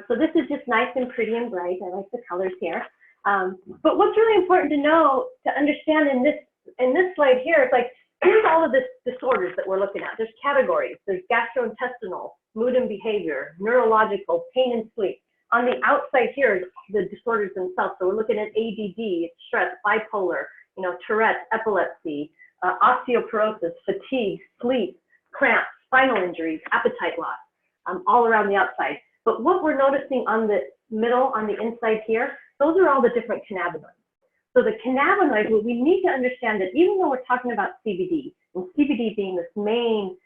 So this is just nice and pretty and bright. I like the colors here. But what's really important to know, to understand in this slide here, it's like, here's all of the disorders that we're looking at. There's categories. There's gastrointestinal, mood and behavior, neurological, pain and sleep. On the outside here is the disorders themselves. So we're looking at ADD, stress, bipolar, Tourette's, epilepsy, osteoporosis, fatigue, sleep, cramps, spinal injuries, appetite loss, all around the outside. But what we're noticing on the middle, on the inside here, those are all the different cannabinoids. So the cannabinoids, what we need to understand that even though we're talking about CBD, and CBD being this main,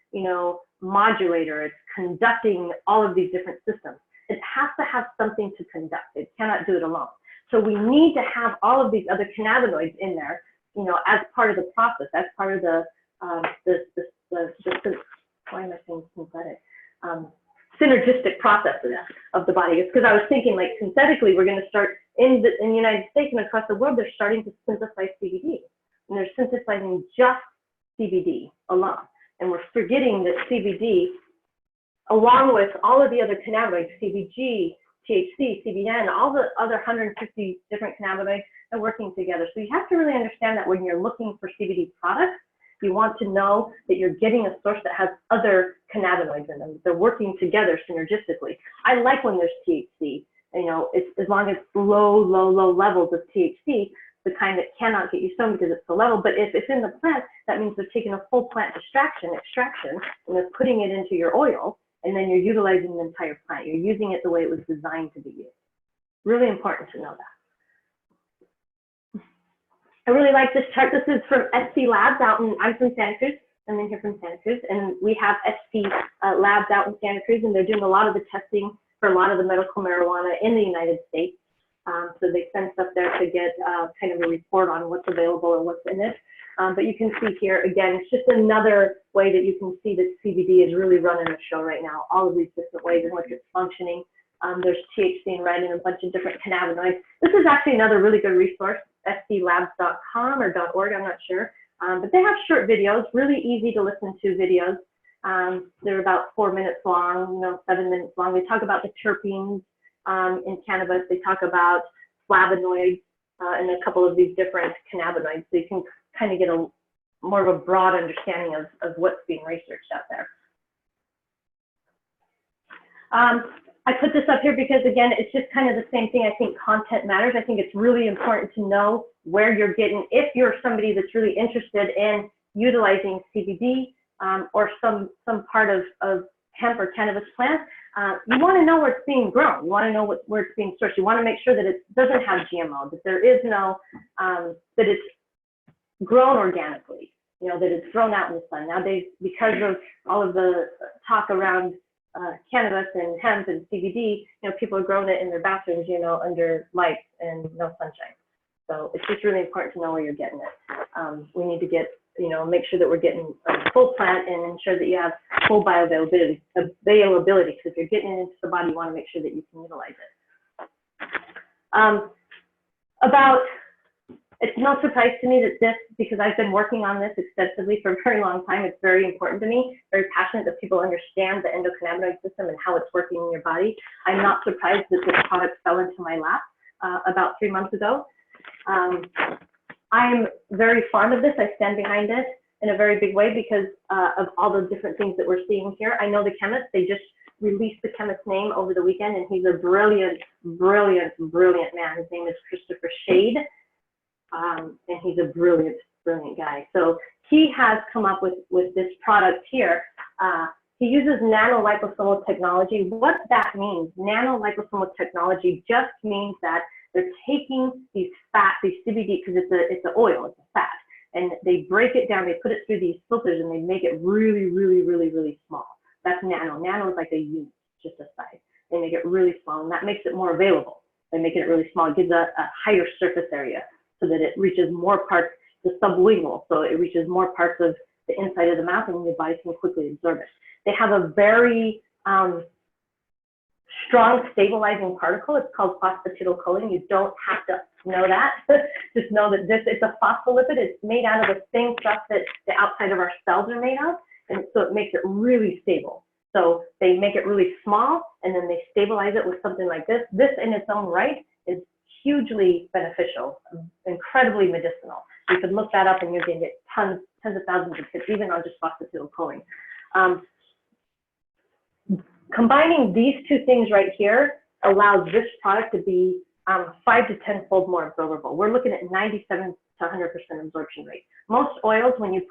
modulator, it's conducting all of these different systems, it has to have something to conduct. It cannot do it alone. So we need to have all of these other cannabinoids in there, as part of the process, as part of the why am I saying synthetic? Synergistic processes of the body. It's because I was thinking, like, synthetically, we're going to start in the United States and across the world, they're starting to synthesize CBD. And they're synthesizing just CBD alone. And we're forgetting that CBD, along with all of the other cannabinoids, CBG, THC, CBN, all the other 150 different cannabinoids are working together. So you have to really understand that when you're looking for CBD products, You want to know that you're getting a source that has other cannabinoids in them. They're working together synergistically. I like when there's THC. You know, it's, as long as low levels of THC, the kind that cannot get you stoned because it's the level. But if it's in the plant, that means they're taking a full plant extraction, and they're putting it into your oil, and then you're utilizing the entire plant. You're using it the way it was designed to be used. Really important to know that. I really like this chart. This is from SC Labs out in, I'm from Santa Cruz. I'm in here from Santa Cruz, and we have SC Labs out in Santa Cruz, and they're doing a lot of the testing for a lot of the medical marijuana in the United States. So they send stuff there to get kind of a report on what's available and what's in it. But you can see here, again, it's just another way that you can see that CBD is really running the show right now, all of these different ways in which it's functioning. There's THC and right in a bunch of different cannabinoids. This is actually another really good resource, sclabs.com or .org, I'm not sure. But they have short videos, really easy to listen to videos. They're about 4 minutes long, you know, 7 minutes long. They talk about the terpenes in cannabis. They talk about flavonoids and a couple of these different cannabinoids. So you can kind of get a more of a broad understanding of what's being researched out there. I put this up here because, again, it's just kind of the same thing. I think content matters. I think it's really important to know where you're getting, if you're somebody that's really interested in utilizing CBD or some part of hemp or cannabis plants, you want to know where it's being grown. You want to know where it's being sourced. You want to make sure that it doesn't have GMO, that there is no, that it's grown organically, you know, that it's grown out in the sun. Nowadays, because of all of the talk around cannabis and hemp and CBD, you know, people are growing it in their bathrooms, you know, under lights and no sunshine. So it's just really important to know where you're getting it. We need to get, you know, make sure that we're getting a full plant and ensure that you have full bioavailability. Because if you're getting it into the body, you want to make sure that you can utilize it. It's no surprise to me that this, because I've been working on this extensively for a very long time, it's very important to me, very passionate that people understand the endocannabinoid system and how it's working in your body. I'm not surprised that this product fell into my lap about 3 months ago. I'm very fond of this. I stand behind it in a very big way because of all the different things that we're seeing here. I know the chemist, they just released the chemist's name over the weekend, and he's a brilliant man. His name is Christopher Shade. And he's a brilliant guy. So he has come up with this product here. He uses nanoliposomal technology. What that means, nanoliposomal technology just means that they're taking these fats, these CBD, because it's an oil, it's a fat, and they break it down, they put it through these filters, and they make it really small. That's nano. Nano is like a unit, just a size. They make it really small, and that makes it more available. They make it really small. It gives a higher surface area, so that it reaches more parts, the sublingual, so it reaches more parts of the inside of the mouth, and your body can quickly absorb it. They have a very strong stabilizing particle. It's called phosphatidylcholine. You don't have to know that. Just know that it's a phospholipid. It's made out of the same stuff that the outside of our cells are made of, and so it makes it really stable. So they make it really small, and then they stabilize it with something like this. This in its own right is hugely beneficial, incredibly medicinal. You could look that up and you're going to get tons of thousands of tips, even on just phosphatidylcholine. Combining these two things right here allows this product to be 5 to 10-fold more absorbable. We're looking at 97 to 100% absorption rate. Most oils, when you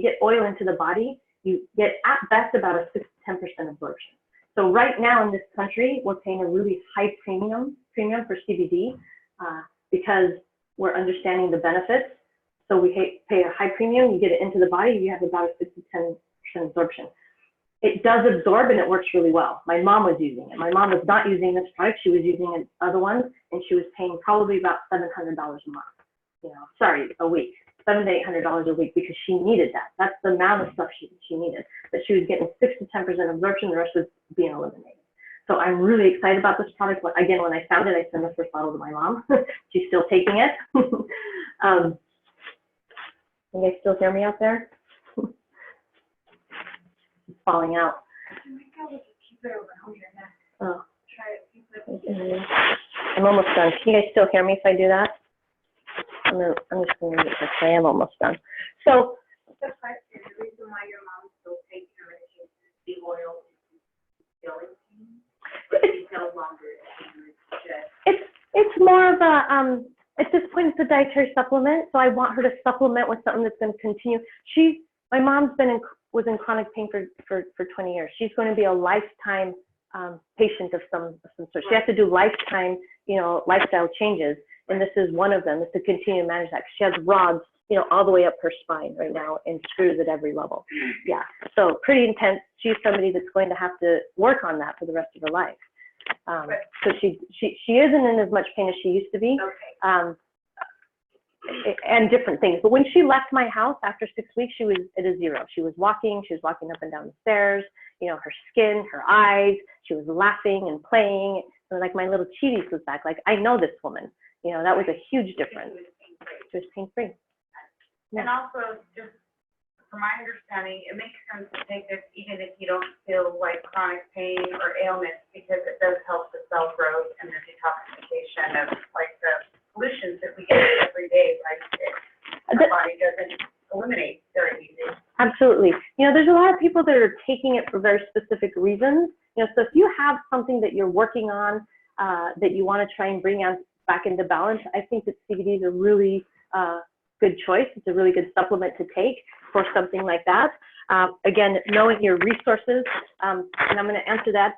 get oil into the body, you get at best about a 6 to 10% absorption. So right now in this country, we're paying a really high premium for CBD because we're understanding the benefits. So we pay a high premium, you get it into the body, you have about a 6 to 10% absorption. It does absorb and it works really well. My mom was using it. My mom was not using this product, she was using other ones, and she was paying probably about $700 a month. A week. $700 to $800 a week because she needed that. That's the amount of stuff she needed. But she was getting 6 to 10% absorption, the rest was being eliminated. So I'm really excited about this product. Again, when I found it, I sent the first bottle to my mom. She's still taking it. Can you guys still hear me out there? It's falling out. Keep it around your neck. Oh. Try it. Keep it. I'm almost done. Can you guys still hear me if I do that? I'm just going to leave it this way. I'm almost done. So the question, the reason why your mom's still taking her medication is the oil is killing pain? But she's no longer taking it, just. It's more of a, at this point, it's a dietary supplement, so I want her to supplement with something that's going to continue. My mom's was in chronic pain for 20 years. She's going to be a lifetime patient of some sort. She has to do lifetime, lifestyle changes, and this is one of them, is to continue to manage that. She has rods, all the way up her spine right now, and screws at every level. Yeah, so pretty intense. She's somebody that's going to have to work on that for the rest of her life. So she isn't in as much pain as she used to be, and different things. But when she left my house after 6 weeks, she was at a zero. She was walking up and down the stairs, her skin, her eyes, she was laughing and playing. And like my little Cheeties was back. Like, I know this woman, that was a huge difference. She was pain-free. And also, just from my understanding, it makes sense to take this even if you don't feel like chronic pain or ailments, because it does help the cell growth and the detoxification of like the pollutions that we get every day, right? The body doesn't eliminate very easily. Absolutely. There's a lot of people that are taking it for very specific reasons. So if you have something that you're working on that you want to try and bring back into balance, I think that CBD is a really good choice. It's a really good supplement to take for something like that. Again, knowing your resources, and I'm going to answer that,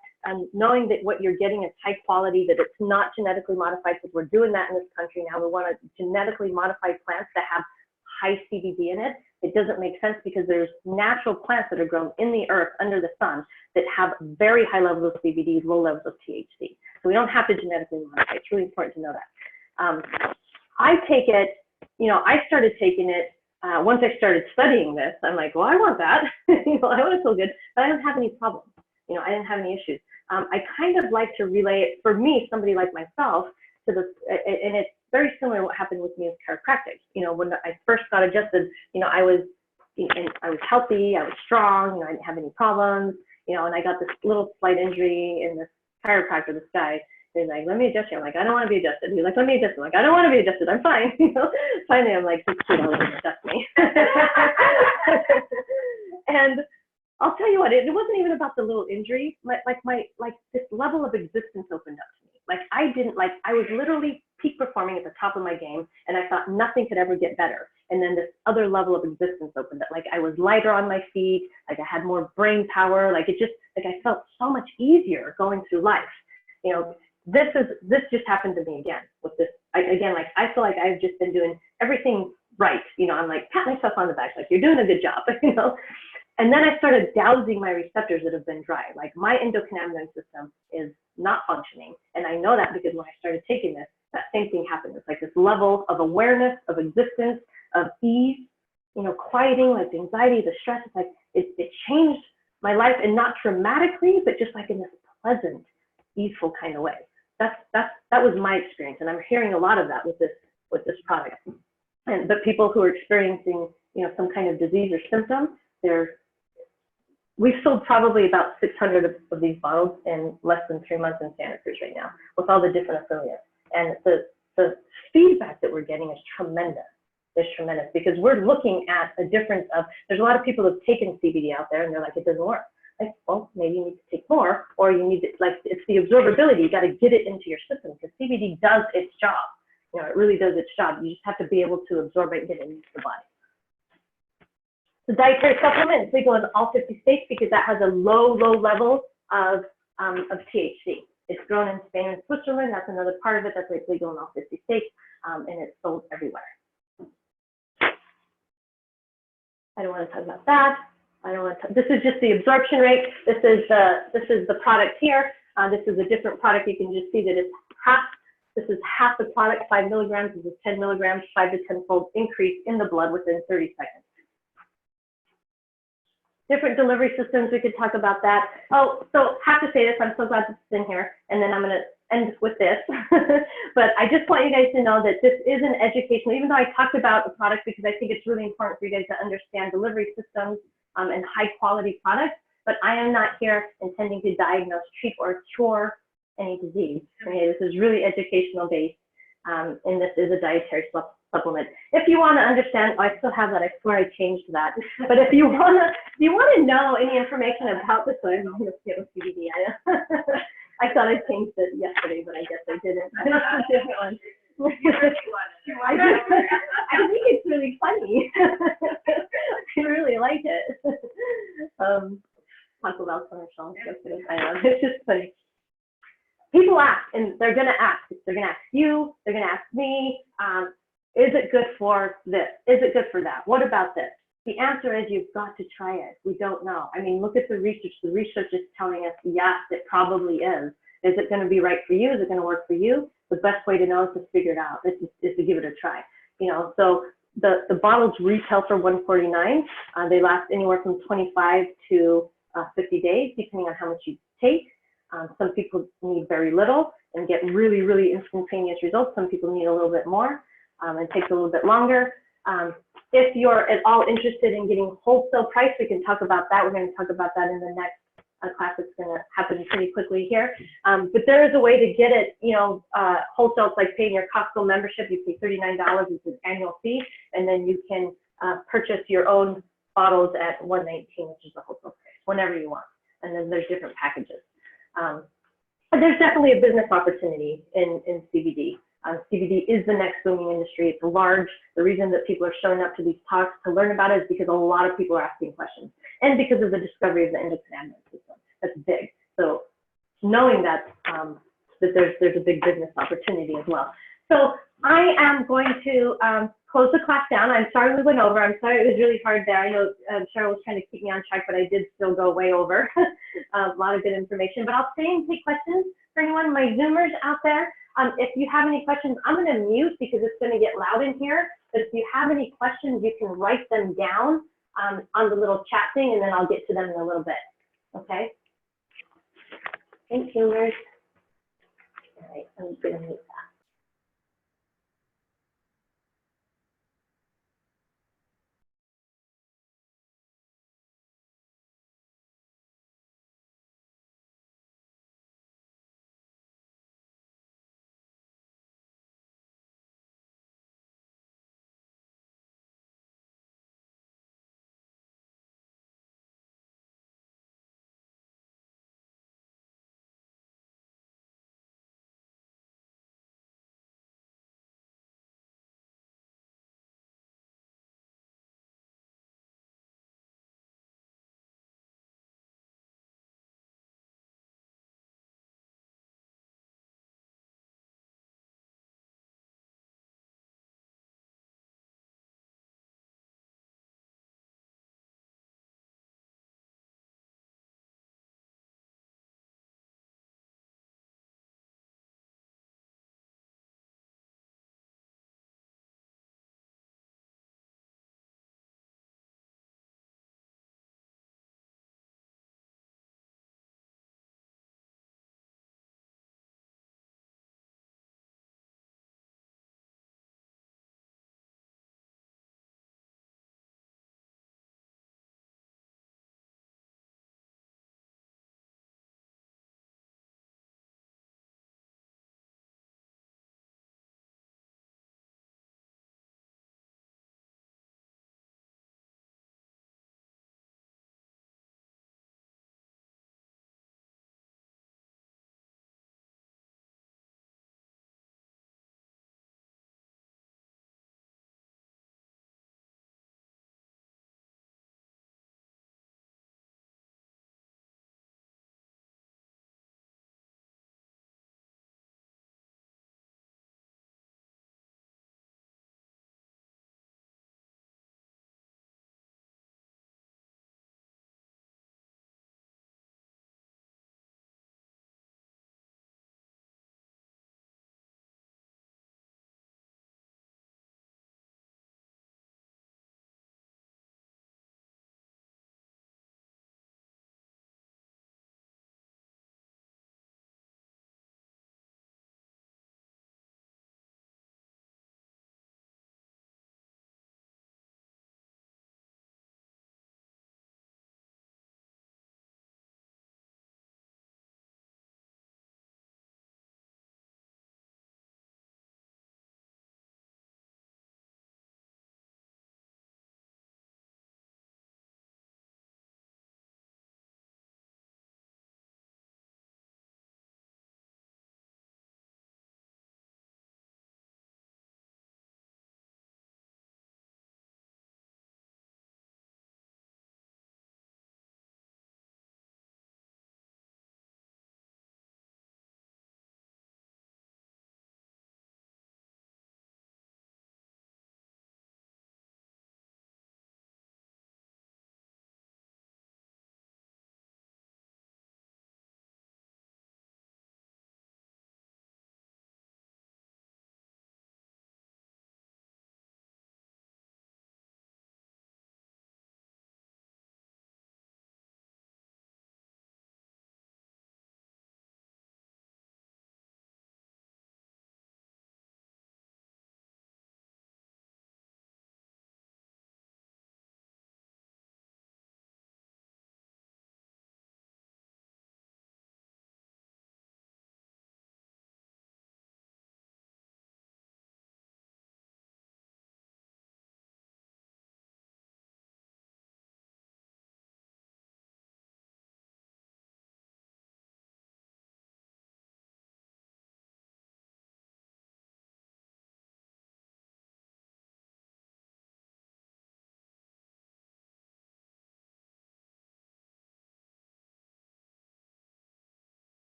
knowing that what you're getting is high quality, that it's not genetically modified, because we're doing that in this country now. We want to genetically modify plants that have high CBD in it. It doesn't make sense because there's natural plants that are grown in the earth under the sun that have very high levels of CBD, low levels of THC. So we don't have to genetically modify. It's really important to know that. I take it, I started taking it once I started studying this. I'm like, well, I want that. I want to feel good, but I don't have any problems. I didn't have any issues. I kind of like to relay it, for me, somebody like myself, to the, and it's very similar to what happened with me with chiropractic. When I first got adjusted, I was healthy, I was strong, I didn't have any problems, and I got this little slight injury, and this chiropractor, this guy, he's like, let me adjust you. I'm like, I don't want to be adjusted. He's like, let me adjust you. I'm like, I don't want to be adjusted. I'm fine. Finally, I'm like, he's cute. I'll let him adjust me. And I'll tell you what, it wasn't even about the little injury. Like this level of existence opened up to me. I was literally peak performing at the top of my game, and I thought nothing could ever get better. And then this other level of existence opened up. Like, I was lighter on my feet. Like, I had more brain power. Like, I felt so much easier going through life. This just happened to me again with this. I feel like I've just been doing everything right. I'm like, pat myself on the back, like, you're doing a good job, And then I started dousing my receptors that have been dry. Like, my endocannabinoid system is not functioning. And I know that because when I started taking this, that same thing happened. It's like this level of awareness, of existence, of ease, quieting, like the anxiety, the stress. It's like, it changed my life, and not dramatically, but just like in this pleasant, easeful kind of way. That was my experience. And I'm hearing a lot of that with this product. But people who are experiencing, some kind of disease or symptom, we've sold probably about 600 of these bottles in less than 3 months in Santa Cruz right now, with all the different affiliates. And the feedback that we're getting is tremendous. It's tremendous, because we're looking at a difference of, there's a lot of people who have taken CBD out there and they're like, it doesn't work. Like, well, maybe you need to take more, or you need to, it's the absorbability. You got to get it into your system, because CBD does its job. It really does its job. You just have to be able to absorb it and get it into the body. The dietary supplement is legal in all 50 states because that has a low level of THC. It's grown in Spain and Switzerland. That's another part of it. That's why it's legal in all 50 states, and it's sold everywhere. I don't want to talk about that. This is just the absorption rate. This is the product here. This is a different product. You can just see that it's half. This is half the product, 5 milligrams. This is 10 milligrams, 5 to 10-fold increase in the blood within 30 seconds. Different delivery systems, we could talk about that. Oh, so have to say this, I'm so glad this is in here, and then I'm gonna end with this. But I just want you guys to know that this is an educational, even though I talked about the product because I think it's really important for you guys to understand delivery systems and high quality products, but I am not here intending to diagnose, treat, or cure any disease. Okay, this is really educational based, and this is a dietary supplement. If you want to understand, oh, I still have that. I swear I changed that. But if you want to know any information about the soy, I'm going to skip CBD. I thought I changed it yesterday, but I guess I didn't. It's a different one. I think it's really funny. I really like it. Taco Bell commercial. I know. It's just funny. People ask, and they're going to ask. They're going to ask you. They're going to ask me. Is it good for this? Is it good for that? What about this? The answer is you've got to try it. We don't know. I mean, look at the research. The research is telling us, yes, it probably is. Is it going to be right for you? Is it going to work for you? The best way to know is to figure it out. Is to give it a try. You know, so the bottles retail for $149. They last anywhere from 25 to 50 days, depending on how much you take. Some people need very little and get really, really instantaneous results. Some people need a little bit more. It takes a little bit longer. If you're at all interested in getting wholesale price, we can talk about that. We're going to talk about that in the next class. It's going to happen pretty quickly here. But there is a way to get it, you know, wholesale. It's like paying your Costco membership. You pay $39. It's an annual fee. And then you can purchase your own bottles at $119, which is the wholesale price, whenever you want. And then there's different packages. But there's definitely a business opportunity in CBD. CBD is the next booming industry. It's large. The reason that people are showing up to these talks to learn about it is because a lot of people are asking questions, and because of the discovery of the endocannabinoid system. That's big. So knowing that that there's a big business opportunity as well. So I am going to close the class down. I'm sorry we went over. I'm sorry it was really hard there. I know Cheryl was trying to keep me on track, but I did still go way over. A lot of good information. But I'll stay and take questions for anyone, my Zoomers out there. If you have any questions, I'm going to mute because it's going to get loud in here. But if you have any questions, you can write them down on the little chat thing, and then I'll get to them in a little bit. Okay? Thanks, Zoomers. All right, I'm going to mute that.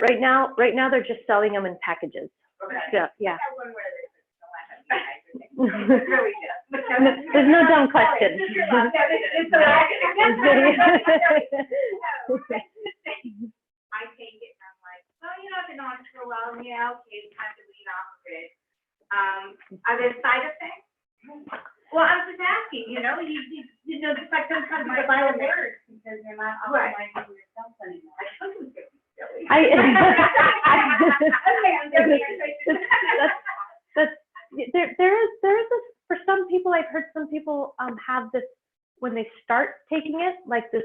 right now they're just selling them in packages. Okay. Yeah, yeah. That one where there's no one has really just. There's no dumb question. I take it and I'm like, well, you know, I've been on it for a while, and yeah, okay, it's time to lean off of it. Are there side effects? Well, I was just asking, you know, you know, just like sometimes the violent words, because you're not optimizing yourself anymore. I thought it was gonna be silly. There is this, for some people, I've heard some people have this, when they start taking it, like this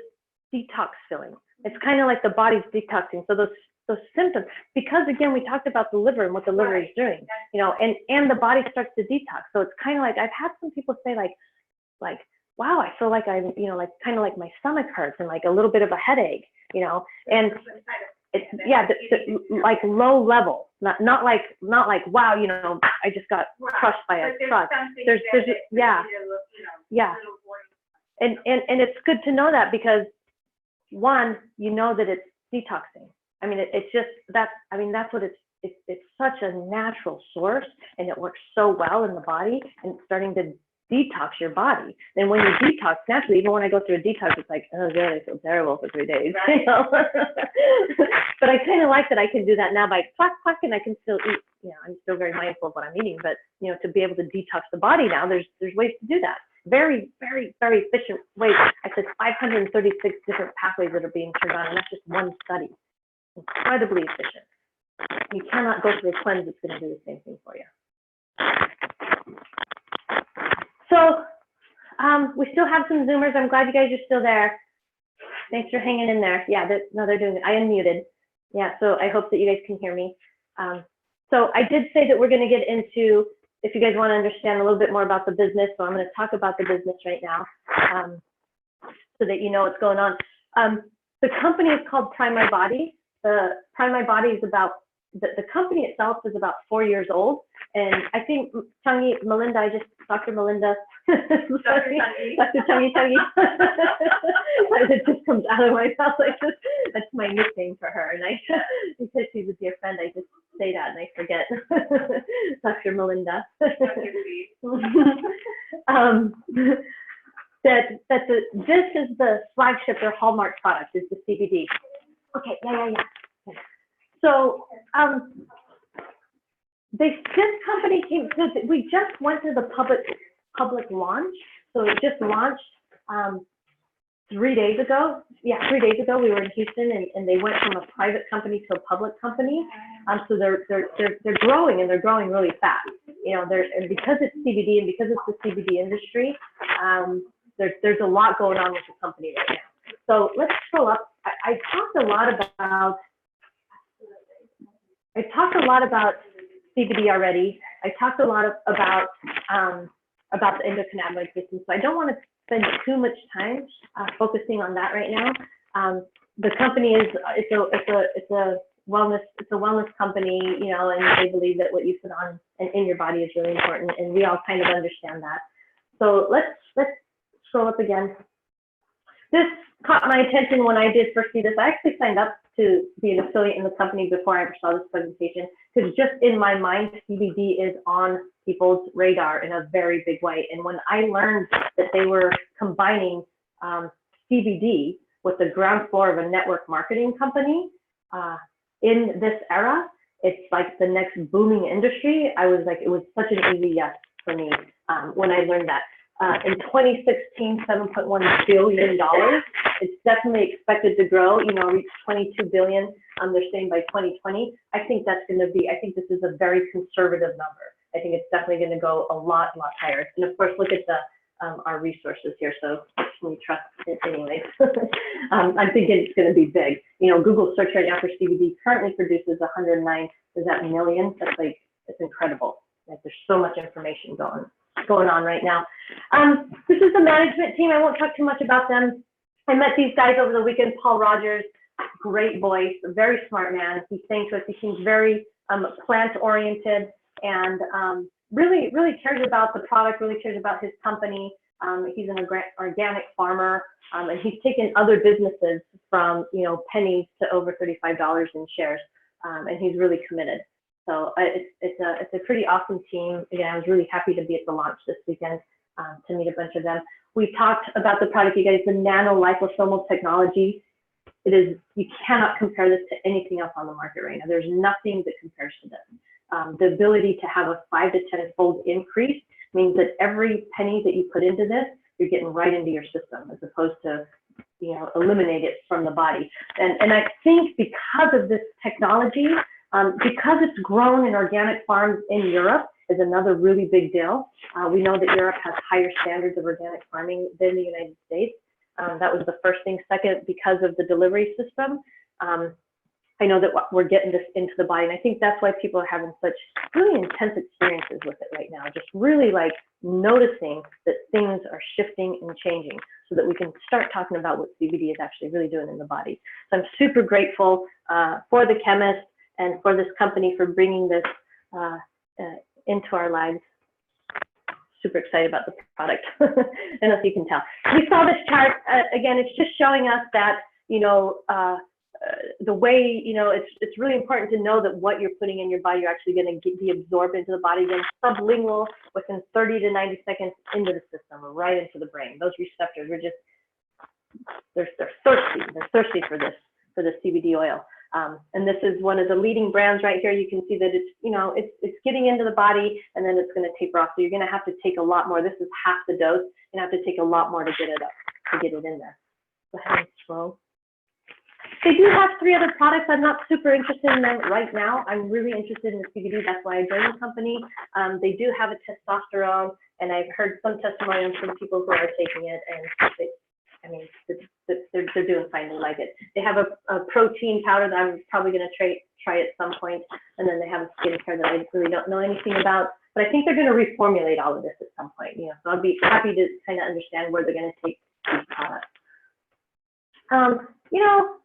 detox feeling. It's kind of like the body's detoxing. So those symptoms, because again, we talked about the liver and what the liver is doing, you know, and the body starts to detox. So it's kind of like, I've had some people say like, wow, I feel like I'm, you know, like kind of like my stomach hurts and like a little bit of a headache, you know, and it's, yeah, like low level, not like, wow, you know, I just got crushed by a truck. There's, yeah, yeah. And it's good to know that, because one, you know that it's detoxing. I mean, it's just, that's what it's such a natural source, and it works so well in the body, and it's starting to detox your body. And when you detox, naturally, even when I go through a detox, it's like, oh god, I feel terrible for 3 days. You know? But I kind of like that I can do that now by clack, and I can still eat. You know, I'm still very mindful of what I'm eating, but you know, to be able to detox the body now, there's ways to do that. Very, very, very efficient ways. I said 536 different pathways that are being turned on, and that's just one study. Incredibly efficient. You cannot go through a cleanse that's going to do the same thing for you. So we still have some Zoomers. I'm glad you guys are still there. Thanks for hanging in there. Yeah, they're doing it. I unmuted. Yeah, so I hope that you guys can hear me. So I did say that we're going to get into, if you guys want to understand a little bit more about the business, so I'm going to talk about the business right now, so that you know what's going on. The company is called Prime My Body. The Prime My Body is about, the company itself is about 4 years old. And I think Melinda, Dr. Melinda, Dr. Changi, it just comes out of my mouth like this. That's my nickname for her. And because she's a dear friend, I just say that and I forget. Dr. Melinda. This is the flagship, their hallmark product is the CBD. Okay, yeah. So this company we just went to the public launch. So it just launched 3 days ago. Yeah, 3 days ago we were in Houston, and they went from a private company to a public company. So they're growing, and they're growing really fast. You know, and because it's CBD and because it's the CBD industry, there's a lot going on with the company right now. So let's scroll up. I talked a lot about CBD already. I talked a lot about the endocannabinoid system, so I don't want to spend too much time focusing on that right now. The company is it's a wellness company, you know, and they believe that what you put on and in your body is really important, and we all kind of understand that. So let's scroll up again. This caught my attention when I did first see this. I actually signed up to be an affiliate in the company before I ever saw this presentation, because just in my mind, CBD is on people's radar in a very big way. And when I learned that they were combining CBD with the ground floor of a network marketing company in this era, it's like the next booming industry. I was like, it was such an easy yes for me when I learned that. In 2016, $7.1 billion. It's definitely expected to grow, you know, reach 22 billion. They're saying by 2020. I think that's going to be, I think this is a very conservative number. I think it's definitely going to go a lot higher. And of course, look at our resources here. So we trust it anyway. I'm thinking it's going to be big. You know, Google search right now for CBD currently produces 109 million. That's like, it's incredible. Like there's so much information going on right now. This is the management team. I won't talk too much about them. I met these guys over the weekend. Paul Rogers, great voice, a very smart man. He sang to us. He seems very plant-oriented and really cares about the product, really cares about his company. He's an organic farmer, and he's taken other businesses from, you know, pennies to over $35 in shares. and he's really committed. So it's a pretty awesome team. Again, I was really happy to be at the launch this weekend to meet a bunch of them. We talked about the product, you guys, the nano liposomal technology. It is, you cannot compare this to anything else on the market right now. There's nothing that compares to this. The ability to have a 5 to 10-fold increase means that every penny that you put into this, you're getting right into your system, as opposed to, you know, eliminate it from the body. And I think because of this technology, because it's grown in organic farms in Europe, is another really big deal. We know that Europe has higher standards of organic farming than the United States. That was the first thing. Second, because of the delivery system, I know that we're getting this into the body, and I think that's why people are having such really intense experiences with it right now. Just really like noticing that things are shifting and changing, so that we can start talking about what CBD is actually really doing in the body. So I'm super grateful for the chemist and for this company for bringing this into our lives. Super excited about the product. I don't know if you can tell. We saw this chart, again, it's just showing us that, you know, the way, you know, it's really important to know that what you're putting in your body, you're actually going to be absorbed into the body, then sublingual within 30 to 90 seconds into the system, or right into the brain. Those receptors are just, they're thirsty for this CBD oil. And this is one of the leading brands right here. You can see that it's, you know, it's getting into the body, and then it's going to taper off. So you're going to have to take a lot more. This is half the dose. You have to take a lot more to get it up, to get it in there. Go ahead and scroll. They do have 3 other products. I'm not super interested in them right now. I'm really interested in the CBD. That's why I joined the company. They do have a testosterone, and I've heard some testimonials from people who are taking it, and I mean, they're doing fine. They like it. They have a protein powder that I'm probably going to try at some point, and then they have a skincare that I really don't know anything about. But I think they're going to reformulate all of this at some point. You know, so I'll be happy to kind of understand where they're going to take these products. You know,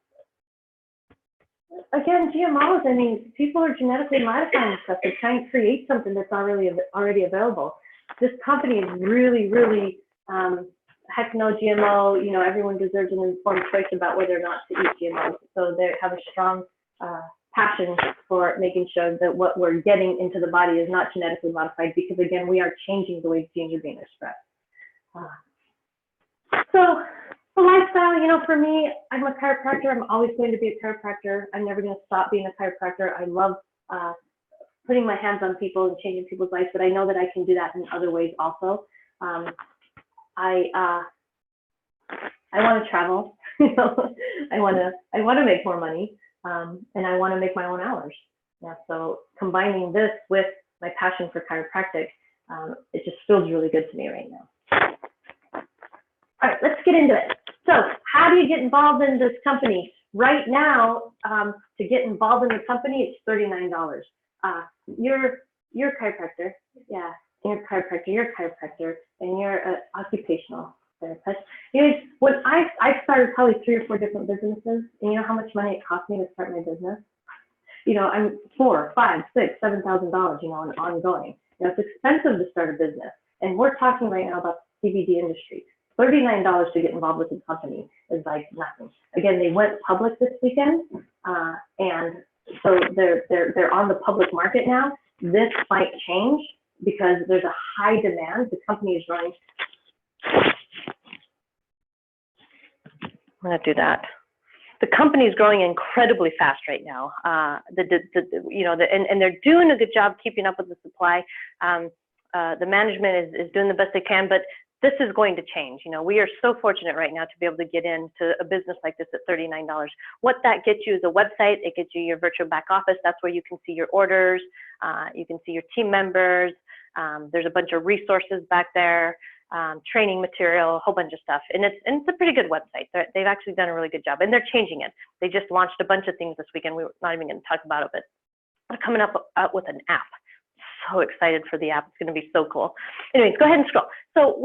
again, GMOs. I mean, people are genetically modifying stuff. They're trying to create something that's already available. This company is really, really. Heck no GMO, you know, everyone deserves an informed choice about whether or not to eat GMOs. So they have a strong passion for making sure that what we're getting into the body is not genetically modified, because again, we are changing the way genes are being expressed. So the lifestyle, you know, for me, I'm a chiropractor. I'm always going to be a chiropractor. I'm never going to stop being a chiropractor. I love putting my hands on people and changing people's lives, but I know that I can do that in other ways also. I want to travel, you know, I want to make more money, and I want to make my own hours. Yeah, so combining this with my passion for chiropractic, it just feels really good to me right now. All right, let's get into it. So how do you get involved in this company? Right now, to get involved in the company, it's $39. You're a chiropractor, yeah. You're a chiropractor, and you're an occupational therapist. You know, when I started probably 3 or 4 different businesses, and you know how much money it cost me to start my business? You know, I'm $4,000, $5,000, $6,000, $7,000, you know, and ongoing. You know, it's expensive to start a business, and we're talking right now about the CBD industry. $39 to get involved with the company is like nothing. Again, they went public this weekend, and so they're on the public market now. This might change, because there's a high demand. The company is running. I'm going to do that. The company is growing incredibly fast right now. You know, and they're doing a good job keeping up with the supply. The management is doing the best they can, but this is going to change. You know, we are so fortunate right now to be able to get into a business like this at $39. What that gets you is a website. It gets you your virtual back office. That's where you can see your orders. You can see your team members. There's a bunch of resources back there, training material, a whole bunch of stuff. And it's a pretty good website. They've actually done a really good job, and they're changing it. They just launched a bunch of things this weekend. We're not even going to talk about it, but they're coming up with an app. So excited for the app. It's going to be so cool. Anyways, go ahead and scroll. So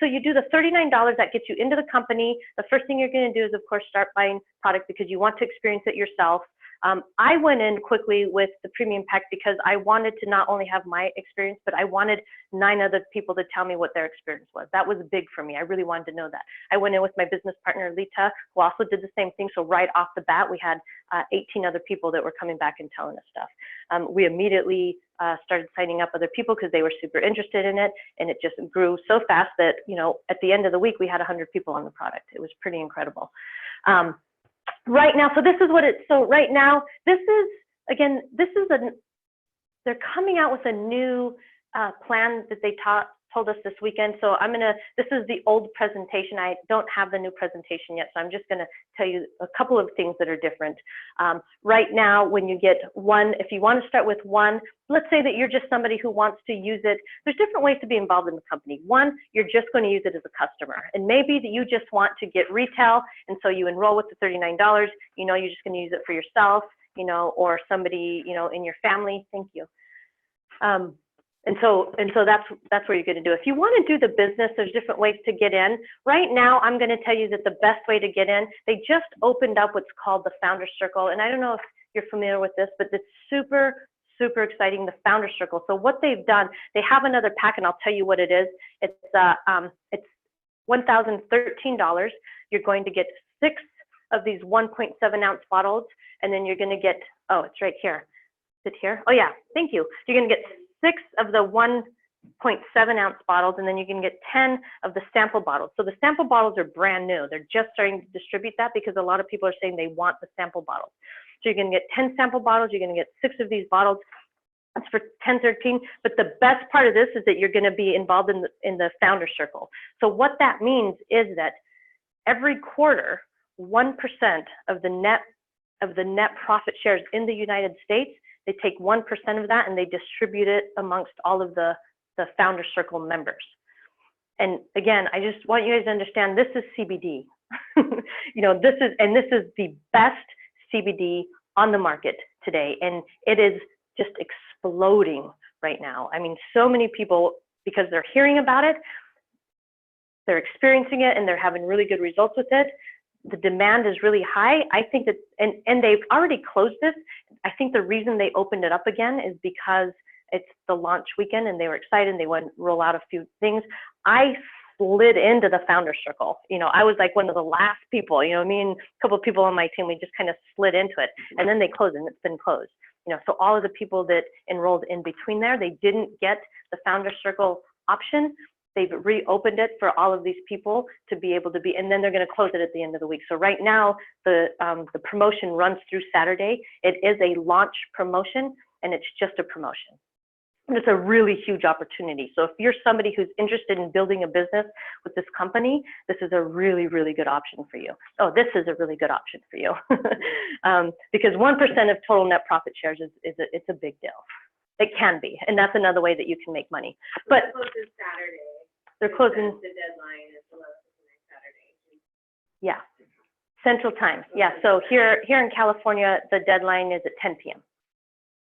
you do the $39, that gets you into the company. The first thing you're going to do is, of course, start buying product, because you want to experience it yourself. I went in quickly with the premium pack because I wanted to not only have my experience, but I wanted 9 other people to tell me what their experience was. That was big for me. I really wanted to know that. I went in with my business partner, Lita, who also did the same thing. So right off the bat, we had 18 other people that were coming back and telling us stuff. We immediately started signing up other people because they were super interested in it, and it just grew so fast that, you know, at the end of the week, we had 100 people on the product. It was pretty incredible. Right now, so this is what it's, so right now, this is, again, this is they're coming out with a new plan that they told us this weekend. So this is the old presentation. I don't have the new presentation yet, so I'm just gonna tell you a couple of things that are different. Right now, when you get one, if you wanna start with one, let's say that you're just somebody who wants to use it. There's different ways to be involved in the company. One, you're just gonna use it as a customer. And maybe that you just want to get retail, and so you enroll with the $39, you know, you're just gonna use it for yourself, you know, or somebody, you know, in your family. Thank you. And so that's where you're going to do. If you want to do the business, there's different ways to get in. Right now, I'm going to tell you that the best way to get in, they just opened up what's called the Founder Circle. And I don't know if you're familiar with this, but it's super, super exciting, the Founder Circle. So what they've done, they have another pack, and I'll tell you what it is. It's $1,013. You're going to get 6 of these 1.7 ounce bottles, and then you're going to get, oh, it's right here. Is it here? Oh yeah, thank you. You're going to get 6 of the 1.7 ounce bottles, and then you can get 10 of the sample bottles. So the sample bottles are brand new. They're just starting to distribute that because a lot of people are saying they want the sample bottles. So you're going to get 10 sample bottles. You're going to get 6 of these bottles. That's for $10.13. But the best part of this is that you're going to be involved in the Founder Circle. So what that means is that every quarter, 1% of the net profit shares in the United States, they take 1% of that and they distribute it amongst all of the Founder Circle members. And again, I just want you guys to understand this is CBD. You know, this is the best CBD on the market today, and it is just exploding right now. I mean, so many people, because they're hearing about it, they're experiencing it, and they're having really good results with it. The demand is really high. I think that, and they've already closed this. I think the reason they opened it up again is because it's the launch weekend and they were excited and they went roll out a few things. I slid into the Founder Circle. You know, I was like one of the last people, you know, me and a couple of people on my team, we just kind of slid into it, and then they closed, and it's been closed. You know, so all of the people that enrolled in between there, they didn't get the Founder Circle option. They've reopened it for all of these people to be able to be, and then they're going to close it at the end of the week. So right now, the promotion runs through Saturday. It is a launch promotion, and it's just a promotion. And it's a really huge opportunity. So if you're somebody who's interested in building a business with this company, this is a really, really good option for you. Oh, this is a really good option for you. Because 1% of total net profit shares it's a big deal. It can be, and that's another way that you can make money. But They're closing Saturday. They're closing. The deadline is 11 Saturday. Yeah, Central Time. Yeah, so here in California, the deadline is at 10 p.m.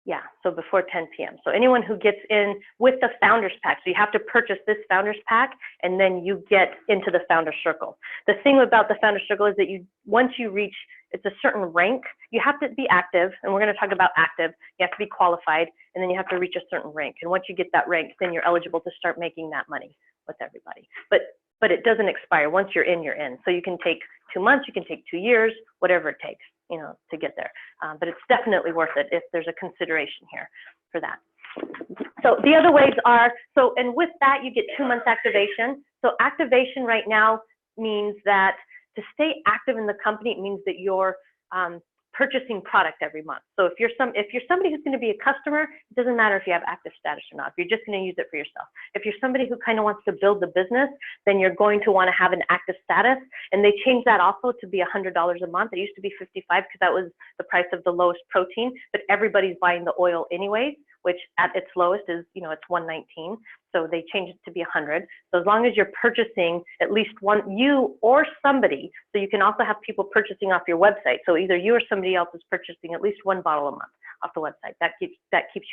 Yeah, so before 10 p.m. So anyone who gets in with the Founders Pack, so you have to purchase this Founders Pack, and then you get into the Founder Circle. The thing about the Founder Circle is that once you reach, it's a certain rank, you have to be active, and we're going to talk about active. You have to be qualified, and then you have to reach a certain rank. And once you get that rank, then you're eligible to start making that money with everybody. But it doesn't expire. Once you're in, you're in. So you can take 2 months, you can take 2 years, whatever it takes, you know, to get there. But it's definitely worth it if there's a consideration here for that. So the other ways are, and with that, you get 2 months activation. So activation right now means that to stay active in the company, it means that you're purchasing product every month. So if you're somebody who's going to be a customer, it doesn't matter if you have active status or not. If you're just going to use it for yourself. If you're somebody who kind of wants to build the business, then you're going to want to have an active status. And they changed that also to be $100 a month. It used to be $55 because that was the price of the lowest protein, but everybody's buying the oil anyways, which at its lowest is, you know, it's $119. So they changed it to be 100. So as long as you're purchasing at least one, you or somebody, so you can also have people purchasing off your website. So either you or somebody else is purchasing at least 1 bottle a month off the website. That keeps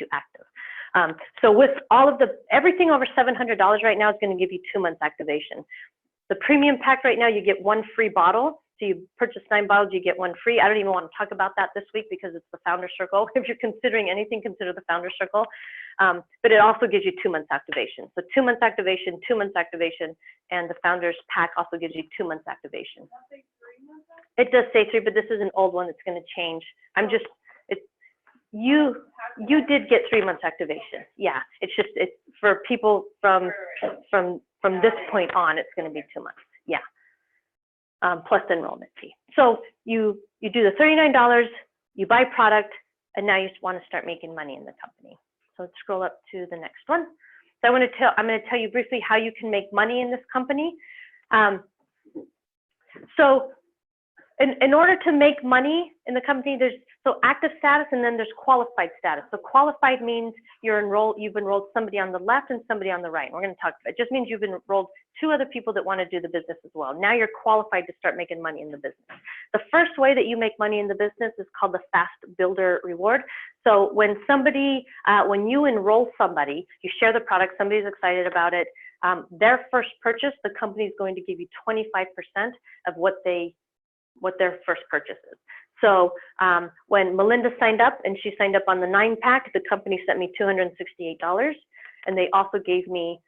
you active. So with all of everything over $700 right now is going to give you 2 months activation. The premium pack right now, you get 1 free bottle, So you purchase 9 bottles, you get 1 free. I don't even want to talk about that this week because it's the Founder Circle. If you're considering anything, consider the Founder Circle. But it also gives you 2 months activation. So 2 months activation, 2 months activation, and the Founders Pack also gives you 2 months activation. It does say 3, but this is an old one. It's going to change. I'm just, you did get 3 months activation. Yeah, it's just, it's for people from this point on, it's going to be 2 months. Yeah. Plus the enrollment fee. So you do the $39, you buy product, and now you just want to start making money in the company. So let's scroll up to the next one. So I'm going to tell you briefly how you can make money in this company. So in order to make money in the company, there's active status and then there's qualified status. So qualified means you've enrolled somebody on the left and somebody on the right. We're going to talk about it. It just means you've enrolled 2 other people that want to do the business as well. Now you're qualified to start making money in the business. The first way that you make money in the business is called the Fast Builder Reward. So when you enroll somebody, you share the product, somebody's excited about it, their first purchase, the company is going to give you 25% of what their first purchase is. So when Melinda signed up, and she signed up on the 9-pack, the company sent me $268, and they also gave me,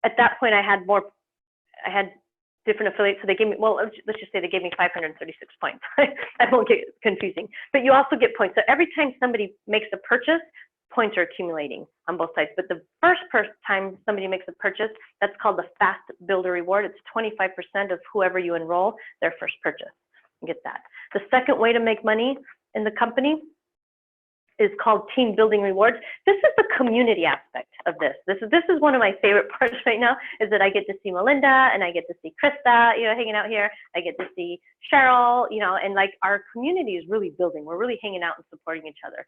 at that point I had different affiliates, so they gave me, well, let's just say they gave me 536 points. That won't get confusing, but you also get points. So every time somebody makes a purchase, points are accumulating on both sides. But the first time somebody makes a purchase, that's called the Fast Builder Reward. It's 25% of whoever you enroll, their first purchase. Get that. The second way to make money in the company is called Team Building Rewards. This is the community aspect of this. This is one of my favorite parts right now, is that I get to see Melinda and I get to see Krista, hanging out here. I get to see Cheryl, and like our community is really building. We're really hanging out and supporting each other.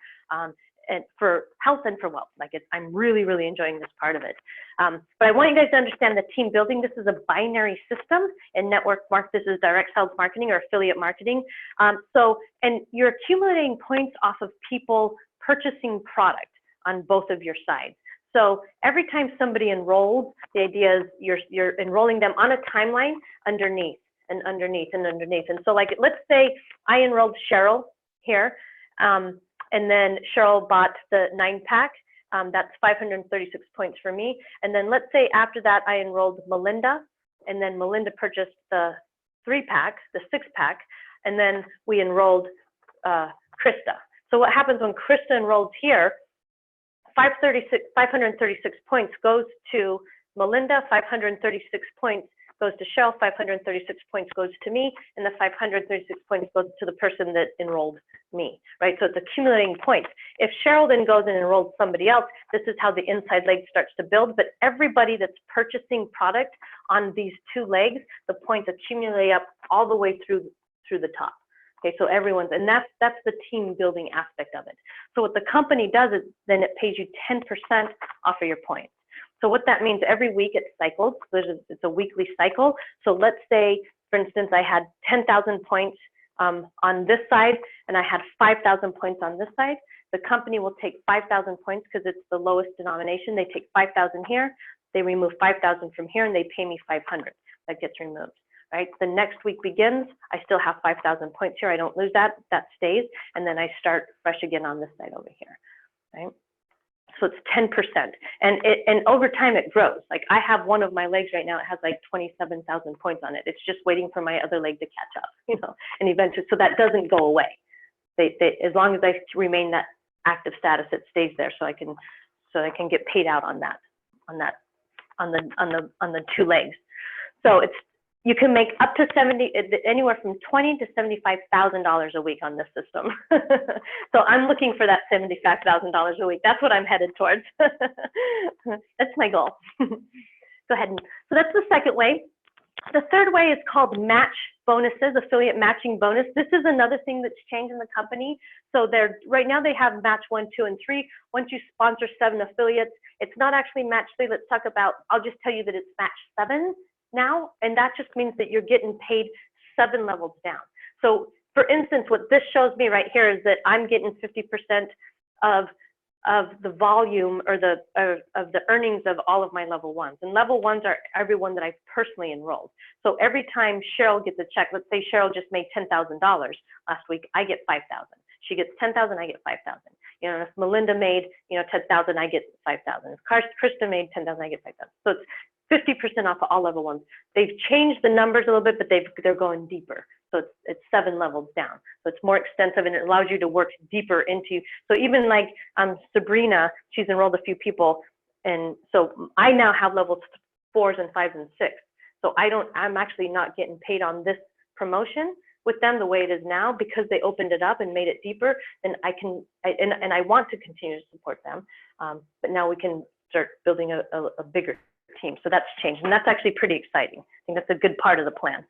And for health and for wealth, I'm really, really enjoying this part of it. But I want you guys to understand that team building, this is a binary system in network this is direct sales marketing or affiliate marketing. And you're accumulating points off of people purchasing product on both of your sides. So every time somebody enrolls, the idea is you're enrolling them on a timeline underneath and underneath and underneath. And so let's say I enrolled Cheryl here. And then Cheryl bought the 9-pack. That's 536 points for me. And then let's say after that, I enrolled Melinda, and then Melinda purchased the 3-pack, the 6-pack, and then we enrolled Krista. So what happens when Krista enrolls here, 536 points goes to Melinda, 536 points goes to Cheryl, 536 points goes to me, and the 536 points goes to the person that enrolled me, right? So it's accumulating points. If Cheryl then goes and enrolls somebody else, this is how the inside leg starts to build. But everybody that's purchasing product on these 2 legs, the points accumulate up all the way through the top. Okay, so everyone's, and that's the team building aspect of it. So what the company does is then it pays you 10% off of your points. So what that means, every week it cycles. So it's a weekly cycle. So let's say, for instance, I had 10,000 points on this side, and I had 5,000 points on this side. The company will take 5,000 points because it's the lowest denomination. They take 5,000 here, they remove 5,000 from here, and they pay me 500. That gets removed, right? The next week begins. I still have 5,000 points here. I don't lose that. That stays, and then I start fresh again on this side over here, right? So it's 10%, and over time it grows. Like I have one of my legs right now, it has like 27,000 points on it. It's just waiting for my other leg to catch up, and eventually, so that doesn't go away. As long as I remain that active status, it stays there, so I can get paid out on the 2 legs. So you can make up to anywhere from $20,000 to $75,000 a week on this system. So I'm looking for that $75,000 a week. That's what I'm headed towards. That's my goal. Go ahead. So that's the second way. The third way is called match bonuses, affiliate matching bonus. This is another thing that's changed in the company. So right now they have match 1, 2, and 3. Once you sponsor 7 affiliates, it's not actually match 3. Let's talk about, I'll just tell you that it's match 7. Now, and that just means that you're getting paid 7 levels down. So for instance, what this shows me right here is that I'm getting 50% of the volume or of the earnings of all of my level ones. And level ones are everyone that I've personally enrolled. So every time Cheryl gets a check, let's say Cheryl just made $10,000 last week, I get 5,000. She gets 10,000, I get 5,000. You know, if Melinda made, you know, 10,000, I get 5,000. If Krista made 10,000, I get 5,000. So it's 50% off of all level ones. They've changed the numbers a little bit, but they're going deeper. So it's 7 levels down. So it's more extensive and it allows you to work deeper into, so even like Sabrina, she's enrolled a few people. And so I now have levels 4s and 5s and 6. So I'm actually not getting paid on this promotion with them the way it is now because they opened it up and made it deeper. And and I want to continue to support them. But now we can start building a bigger team. So that's changed. And that's actually pretty exciting. I think that's a good part of the plan.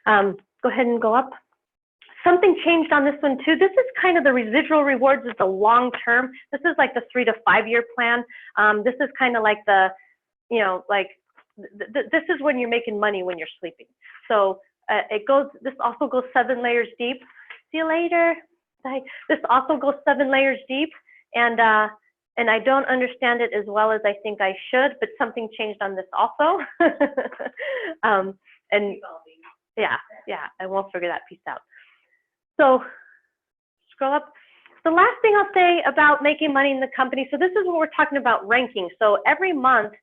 Go ahead and go up. Something changed on this one too. This is kind of the residual rewards is the long term. This is like the 3 to 5 year plan. This is kind of like the, you know, like this is when you're making money when you're sleeping. So this also goes 7 layers deep. See you later. Bye. This also goes 7 layers deep. And I don't understand it as well as I think I should, but something changed on this also. And yeah, I won't figure that piece out. So scroll up. The last thing I'll say about making money in the company. So this is what we're talking about ranking. So every month,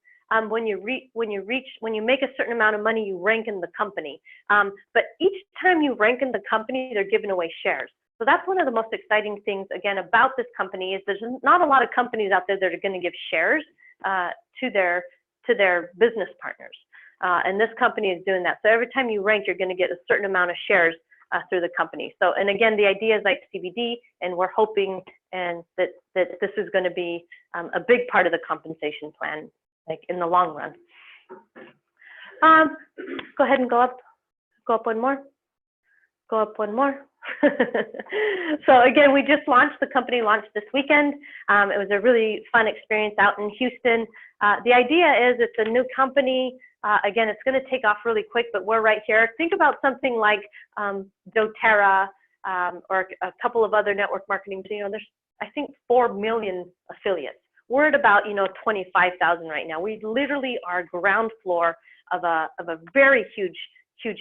when you make a certain amount of money, you rank in the company. But each time you rank in the company, they're giving away shares. So that's one of the most exciting things, again, about this company is there's not a lot of companies out there that are going to give shares to their business partners. And this company is doing that. So every time you rank, you're going to get a certain amount of shares through the company. So, and again, the idea is like CBD, and we're hoping and that this is going to be a big part of the compensation plan, like in the long run. Go ahead and go up one more. Go up one more. So again, we just launched, the company launched this weekend. It was a really fun experience out in Houston. The idea is it's a new company. Again, it's going to take off really quick, but we're right here. Think about something like doTERRA or a couple of other network marketing. You know, there's, I think, 4 million affiliates. We're at about, 25,000 right now. We literally are ground floor of a very huge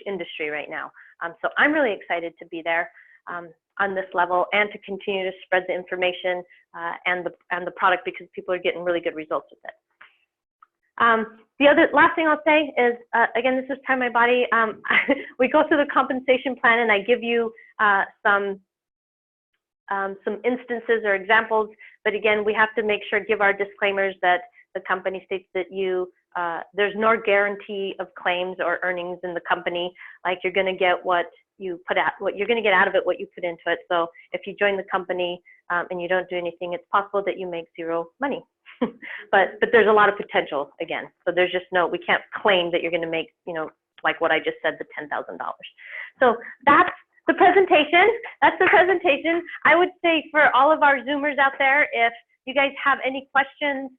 industry right now. So I'm really excited to be there on this level and to continue to spread the information and the product because people are getting really good results with it. The last thing I'll say is, again, this is Time My Body. We go through the compensation plan and I give you some instances or examples, but again, we have to make sure, give our disclaimers that the company states that there's no guarantee of claims or earnings in the company. Like you're going to get what you put out, what you're going to get out of it, what you put into it. So if you join the company and you don't do anything, it's possible that you make 0 money. but there's a lot of potential again. So there's just we can't claim that you're going to make, like what I just said, the $10,000. So that's the presentation. That's the presentation. I would say for all of our Zoomers out there, if you guys have any questions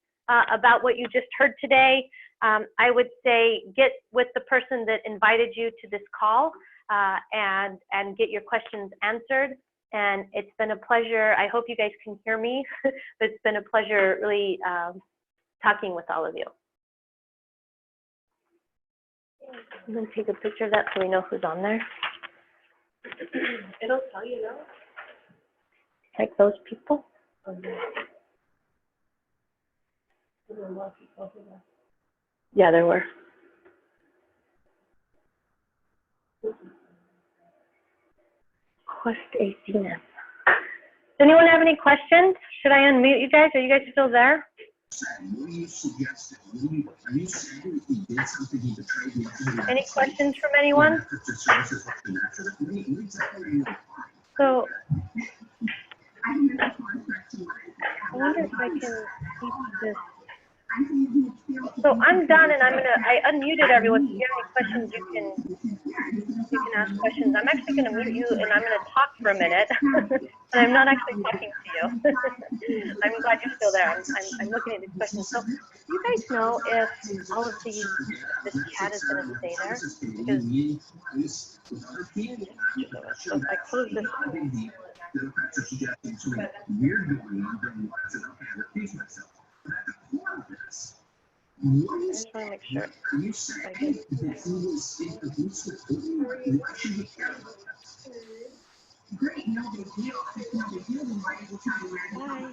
about what you just heard today, I would say get with the person that invited you to this call and get your questions answered. And it's been a pleasure. I hope you guys can hear me. It's been a pleasure really talking with all of you. I'm going to take a picture of that so we know who's on there. It'll tell you though. Like those people? Yeah, there were. Quest ACNet. Does anyone have any questions? Should I unmute you guys? Are you guys still there? Any questions from anyone? So, I wonder if I can keep this. So I'm done, and I unmuted everyone. If you have any questions, you can ask questions. I'm actually gonna mute you, and I'm gonna talk for a minute. And I'm not actually talking to you. I'm glad you're still there. I'm looking at these questions. So do you guys know if all of this chat is going to stay there? Because so if I close this, I just want to make sure. I did. Bye.